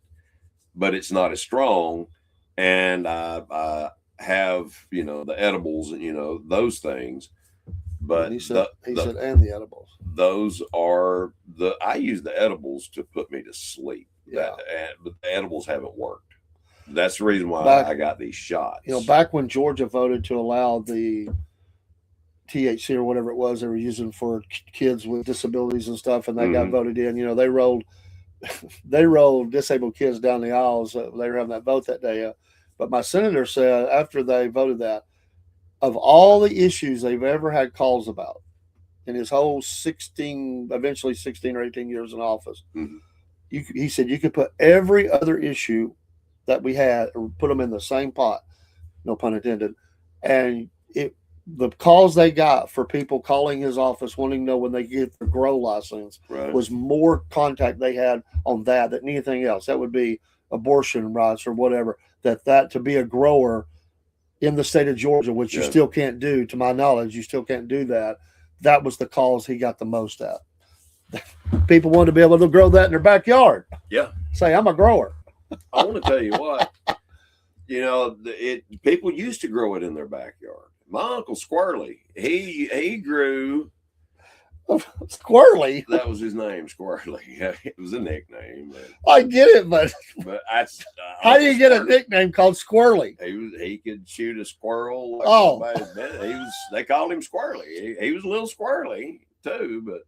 but it's not as strong. And I have the edibles and those things. But he said and the edibles. Those are I use the edibles to put me to sleep. Yeah. But the edibles haven't worked. That's the reason why I got these shots. Back when Georgia voted to allow the THC or whatever it was they were using for kids with disabilities and stuff, and they got voted in. They rolled disabled kids down the aisles. They were having that vote that day. But my senator said after they voted that, of all the issues they've ever had calls about in his whole eventually 16 or 18 years in office, he said you could put every other issue that we had, or put them in the same pot, no pun intended, and the calls they got for people calling his office wanting to know when they get the grow license was more contact they had on that than anything else. That would be abortion rights or whatever. That to be a grower in the state of Georgia, which you still can't do, to my knowledge, you still can't do that. That was the calls he got the most at. People wanted to be able to grow that in their backyard. Yeah. Say, I'm a grower. I want to tell you what, people used to grow it in their backyard. My Uncle Squirrely, he grew. Squirrely? That was his name, Squirrely. It was a nickname. I get it, but that's how do you get a nickname called Squirrely? He could shoot a squirrel. They called him Squirrely. He was a little squirrely too, but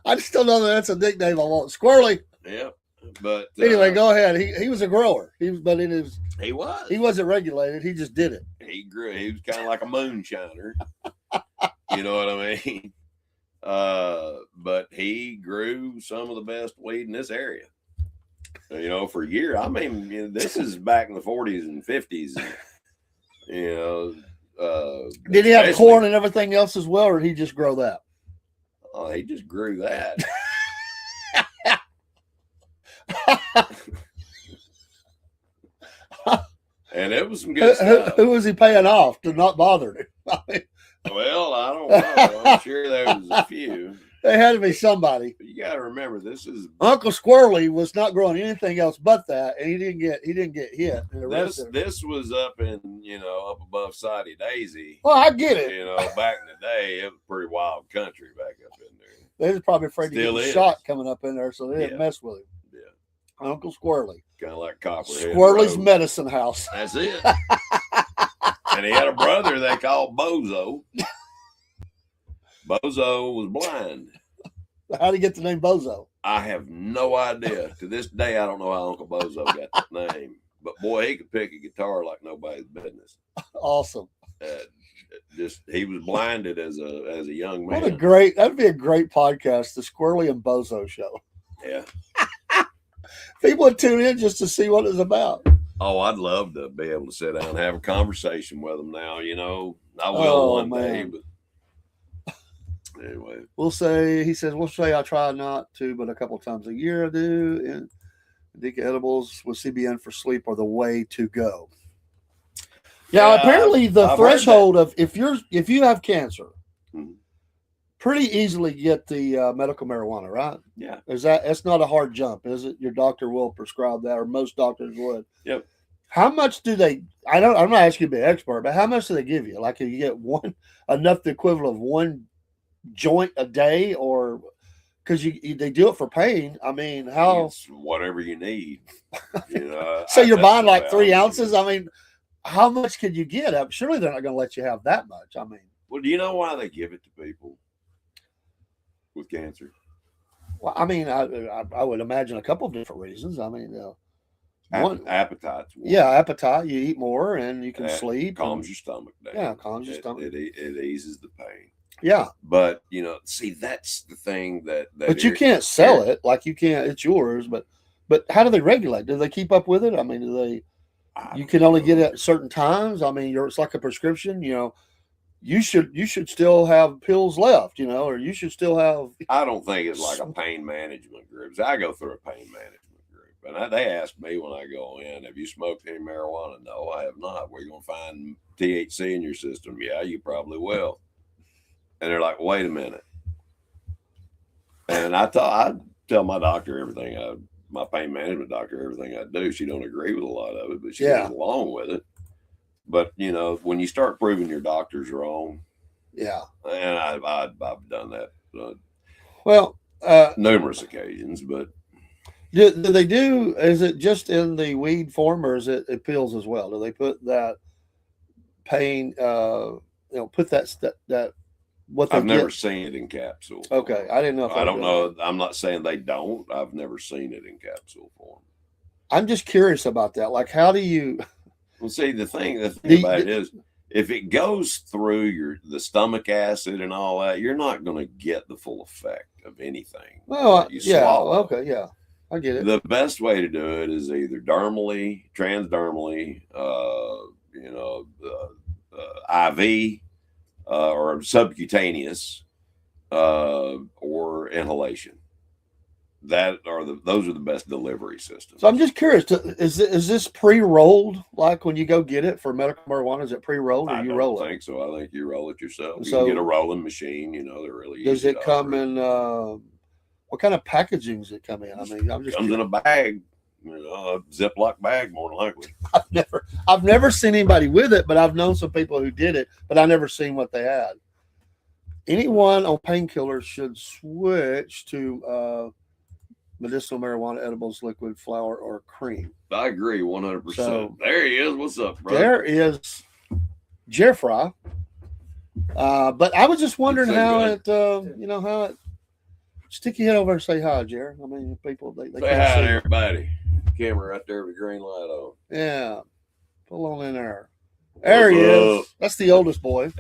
I just don't know that's a nickname I want. Squirrely. Yeah. But anyway, go ahead. He was a grower. He wasn't regulated. He just did it. He grew. He was kind of like a moonshiner. You know what I mean? But he grew some of the best weed in this area. For years. I mean, this is back in the 40s and 50s. Did he have corn and everything else as well, or did he just grow that? Oh, he just grew that. And it was some good stuff. Who was he paying off to not bother him? Well, I don't know. I'm sure there was a few. There had to be somebody. But you got to remember, this is Uncle Squirrely was not growing anything else but that, and he didn't get hit and arrested. this was up in up above Soddy Daisy. Well, I get it. Back in the day, it was pretty wild country back up in there. They was probably afraid Still to get is. shot coming up in there, so they didn't Yeah. mess with him. Yeah, Uncle Squirrely. kind of like Copperhead. Squirrely's Road. medicine house. That's it. And he had a brother they called Bozo. Bozo was blind. How'd he get the name Bozo? I have no idea. To this day, I don't know how Uncle Bozo got that name. But boy, he could pick a guitar like nobody's business. Awesome. He was blinded as a young man. That'd be a great podcast, the Squirrely and Bozo show. Yeah. People would tune in just to see what it's about. Oh, I'd love to be able to sit down and have a conversation with them now. I will one day. But anyway, he says, we'll say I try not to, but a couple of times a year I do. And Indica edibles with CBN for sleep are the way to go. Yeah, apparently the threshold of if you have cancer, pretty easily get the medical marijuana, right? Yeah. That's not a hard jump, is it? Your doctor will prescribe that, or most doctors would. Yep. How much do they? I'm not asking you to be an expert, but how much do they give you? Like, if you get enough the equivalent of one joint a day, or because they do it for pain? I mean, how? It's whatever you need. So you're buying like 3 ounces. I mean, how much could you get? Surely they're not going to let you have that much. I mean, well, do you know why they give it to people with cancer? Well, I mean, I would imagine a couple of different reasons. I mean, one appetite's one. Yeah, appetite. You eat more and you can sleep. Calms your stomach down. Yeah, calms your stomach. It eases the pain. Yeah, but see, that's the thing that but you can't sell it like you can't. It's yours, but how do they regulate? Do they keep up with it? I mean, do they? You can only get it at certain times. I mean, it's like a prescription. You should still have pills left. Or you should still have. I don't think it's like a pain management group. I go through a pain management group, and they ask me when I go in, "Have you smoked any marijuana?" No, I have not. Where you gonna find THC in your system? Yeah, you probably will. And they're like, "Wait a minute." And I tell my doctor everything. My pain management doctor everything I do. She don't agree with a lot of it, but she goes along with it. But when you start proving your doctors wrong, yeah, and I've done that. Numerous occasions, but do they do? Is it just in the weed form, or is it pills as well? Do they put that pain? Put that what I've never seen it in capsule. Okay, I didn't know. I don't know. I'm not saying they don't. I've never seen it in capsule form. I'm just curious about that. Like, how do you? Well, see, the thing about it is, if it goes through the stomach acid and all that, you're not going to get the full effect of anything. Well, swallow. Okay, yeah, I get it. The best way to do it is either dermally, transdermally, IV, or subcutaneous, or inhalation. Those are the best delivery systems. So I'm just curious, is this pre-rolled? Like when you go get it for medical marijuana, is it pre-rolled or you roll it? I think so. I think you roll it yourself. You can get a rolling machine. They're really easy. Does it come in? What kind of packaging does it come in? I mean, I'm just comes in a bag. A Ziploc bag, more than likely. I've never seen anybody with it, but I've known some people who did it, but I never seen what they had. Anyone on painkillers should switch to medicinal marijuana edibles, liquid, flour, or cream. I agree 100%. So, there he is. What's up, brother? There is Jeffrey. But I was just wondering how it. Stick your head over and say hi, Jerry. I mean, people they say can't hi see. to everybody. Camera right there with the green light on. Yeah, pull on in there. There he is. That's the oldest boy.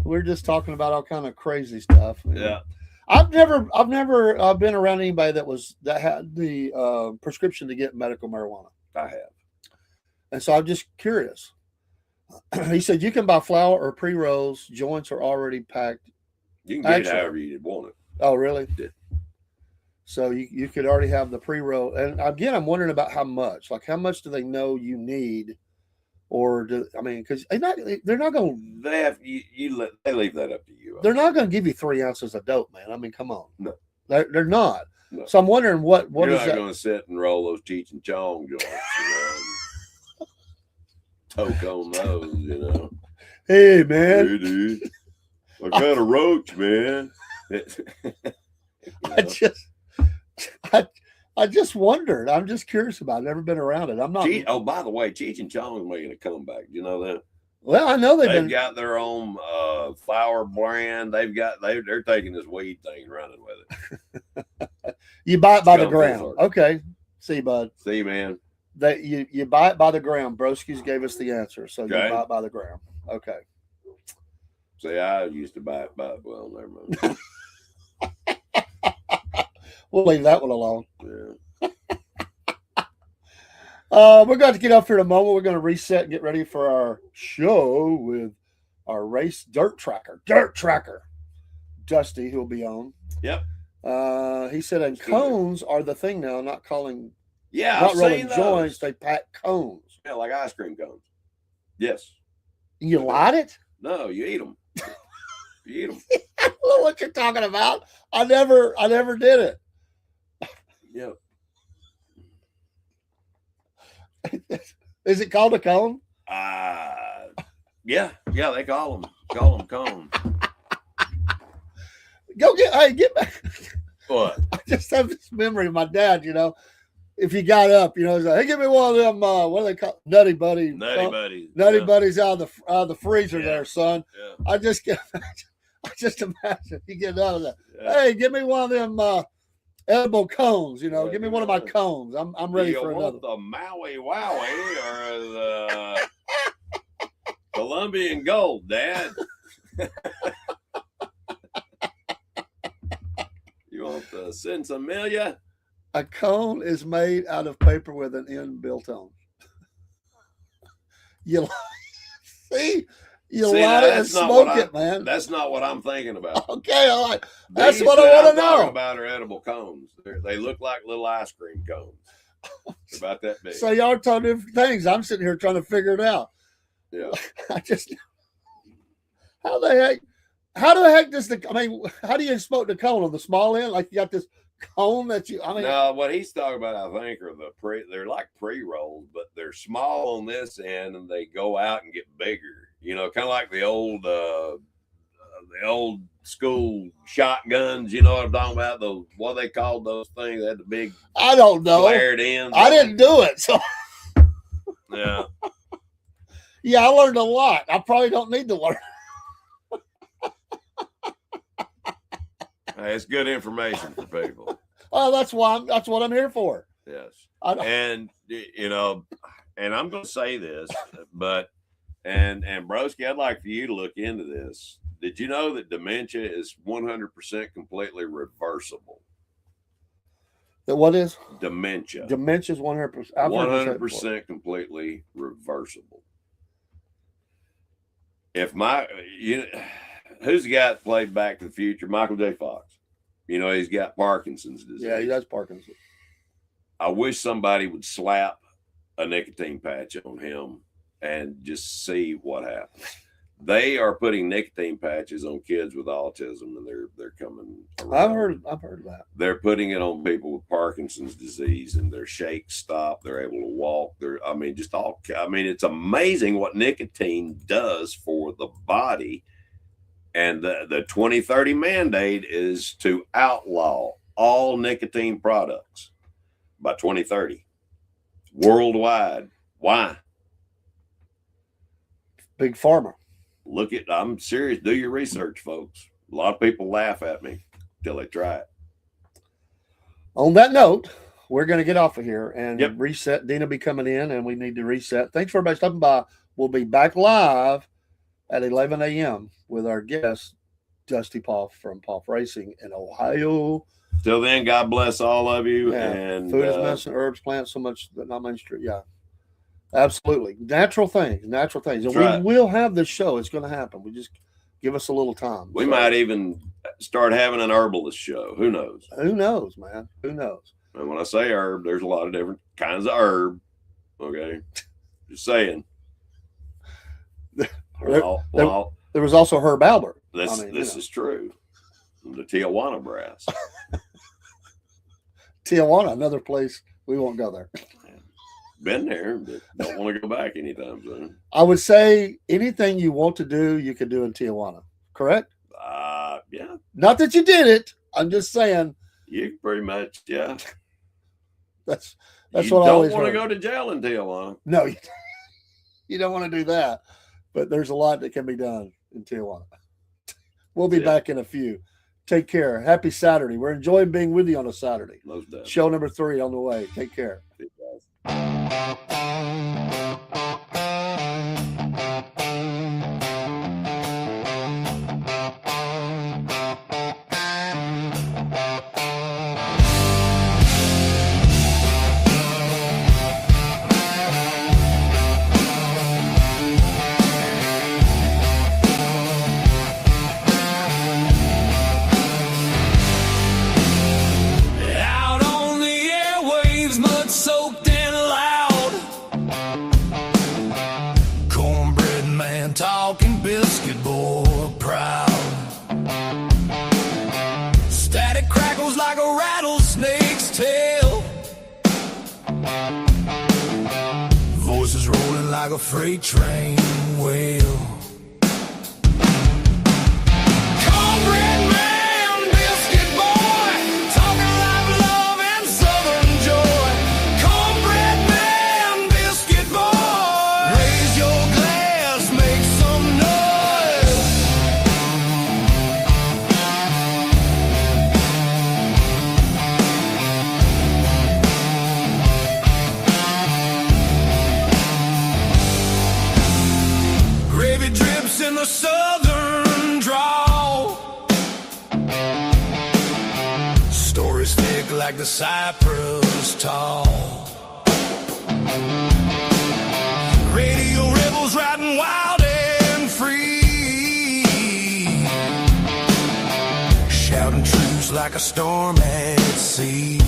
We're just talking about all kind of crazy stuff. Yeah. I've never been around anybody that had the prescription to get medical marijuana. I have. And so I'm just curious. He said you can buy flour or pre-rolls. Joints are already packed. You can get it however you want it. Oh, really? Yeah. So you could already have the pre-roll. And again, I'm wondering about how much. Like, how much do they know you need or because they're not going. They leave that up to you. They're not going to give you 3 ounces of dope, man. I mean, come on. No, they're not. no. So I'm wondering what You're is not that? going to sit and roll those Cheech and Chong joints, and toke on those, Hey, man. Hey, dude, I got a roach, man. I just wondered. I'm just curious about it. I've never been around it. I'm not. Oh, by the way, Cheech and Chong is making a comeback. You know that? Well, I know They've got their own flower brand. They're taking this weed thing and running with it. You buy it by the gram. Okay. See, bud. See, man. That you buy it by the gram. Broski's gave us the answer. So you buy it by the gram. Okay. See, I used to buy it by, well, never mind. We'll leave that one alone. Yeah. We're going to get up here in a moment. We're going to reset and get ready for our show with our race dirt tracker. Dusty, who'll be on. Yep. He said, and cones are the thing now, not calling. Yeah, not rolling joints. They pack cones. Yeah, like ice cream cones. Yes. You light it? No, you eat them. You eat them. I don't know what you're talking about. I never did it. Yep. Is it called a cone? Yeah, they call them cones. Get back. What? I just have this memory of my dad, if you got up, he's like, hey, give me one of them, what do they call Nutty Buddies. Nutty Buddies out of the freezer there, son. Yeah. I just imagine you get out of that. Yeah. Hey, give me one of them edible cones, give me one of my cones. I'm ready for another. The Maui Wowie or the Colombian Gold, Dad? You want the Sinsemilla? A cone is made out of paper with an end built on. You light it and smoke it, man. That's not what I'm thinking about. Okay, all right. That's what I want to know. Talking about are edible cones. They look like little ice cream cones. They're about that big. So y'all are talking different things. I'm sitting here trying to figure it out. Yeah. How the heck how do you smoke the cone on the small end? Like you got this cone that no, what he's talking about, I think, are they're like pre-rolls, but they're small on this end and they go out and get bigger. Kind of like the old school shotguns. You know what I'm talking about? Those, what they called those things? They had the big, I don't know, flared ends. I didn't do it, so yeah. Yeah, I learned a lot. I probably don't need to learn. Hey, it's good information for people. Oh, that's what I'm here for. Yes. And I'm going to say this, but and Broski, I'd like for you to look into this. Did you know that dementia is 100% completely reversible? That what is dementia? Dementia is 100%. 100% completely reversible. Who's the guy that played Back to the Future? Michael J. Fox. He's got Parkinson's disease. Yeah, he has Parkinson's. I wish somebody would slap a nicotine patch on him and just see what happens. They are putting nicotine patches on kids with autism, and they're coming around. I've heard of that. They're putting it on people with Parkinson's disease, and their shakes stop. They're able to walk. It's amazing what nicotine does for the body. And the 2030 mandate is to outlaw all nicotine products by 2030 worldwide. Why? Big pharma. I'm serious. Do your research, folks. A lot of people laugh at me till they try it. On that note, we're going to get off of here and reset. Dina will be coming in, and we need to reset. Thanks for everybody stopping by. We'll be back live at 11 a.m. with our guest, Dusty Poff from Poff Racing in Ohio. Till then, God bless all of you. Yeah. And food is medicine, herbs, plants, so much that not mainstream. Yeah, absolutely. Natural things. And we will have this show. It's going to happen. We just give us a little time. We might even start having an herbalist show. Who knows? Who knows, man? Who knows? And when I say herb, there's a lot of different kinds of herb. Okay. Just saying. There was also Herb Albert. This is true. The Tijuana Brass. Tijuana, another place we won't go there. Been there, but don't want to go back anytime soon. I would say anything you want to do, you can do in Tijuana. Correct? Yeah. Not that you did it. I'm just saying. You pretty much, yeah. That's you what I always don't want to heard. go to jail in Tijuana. No, you don't want to do that. But there's a lot that can be done in Tijuana. We'll be back in a few. Take care. Happy Saturday. We're enjoying being with you on a Saturday. Most definitely. Show number 3 on the way. Take care. See you guys. Out on the airwaves, mud soaked and loud. Cornbread man talking, biscuit boy proud. Static crackles like a rattlesnake's tail. Voices rolling like a freight train wheel. Cornbread man, biscuit boy, talking like love and southern joy. Cornbread man, biscuit boy, raise your glass, make some noise. Gravy drips in the southern drawl. Stories thick like the cypress tall. Radio rebels riding wild and free, shouting truths like a storm at sea.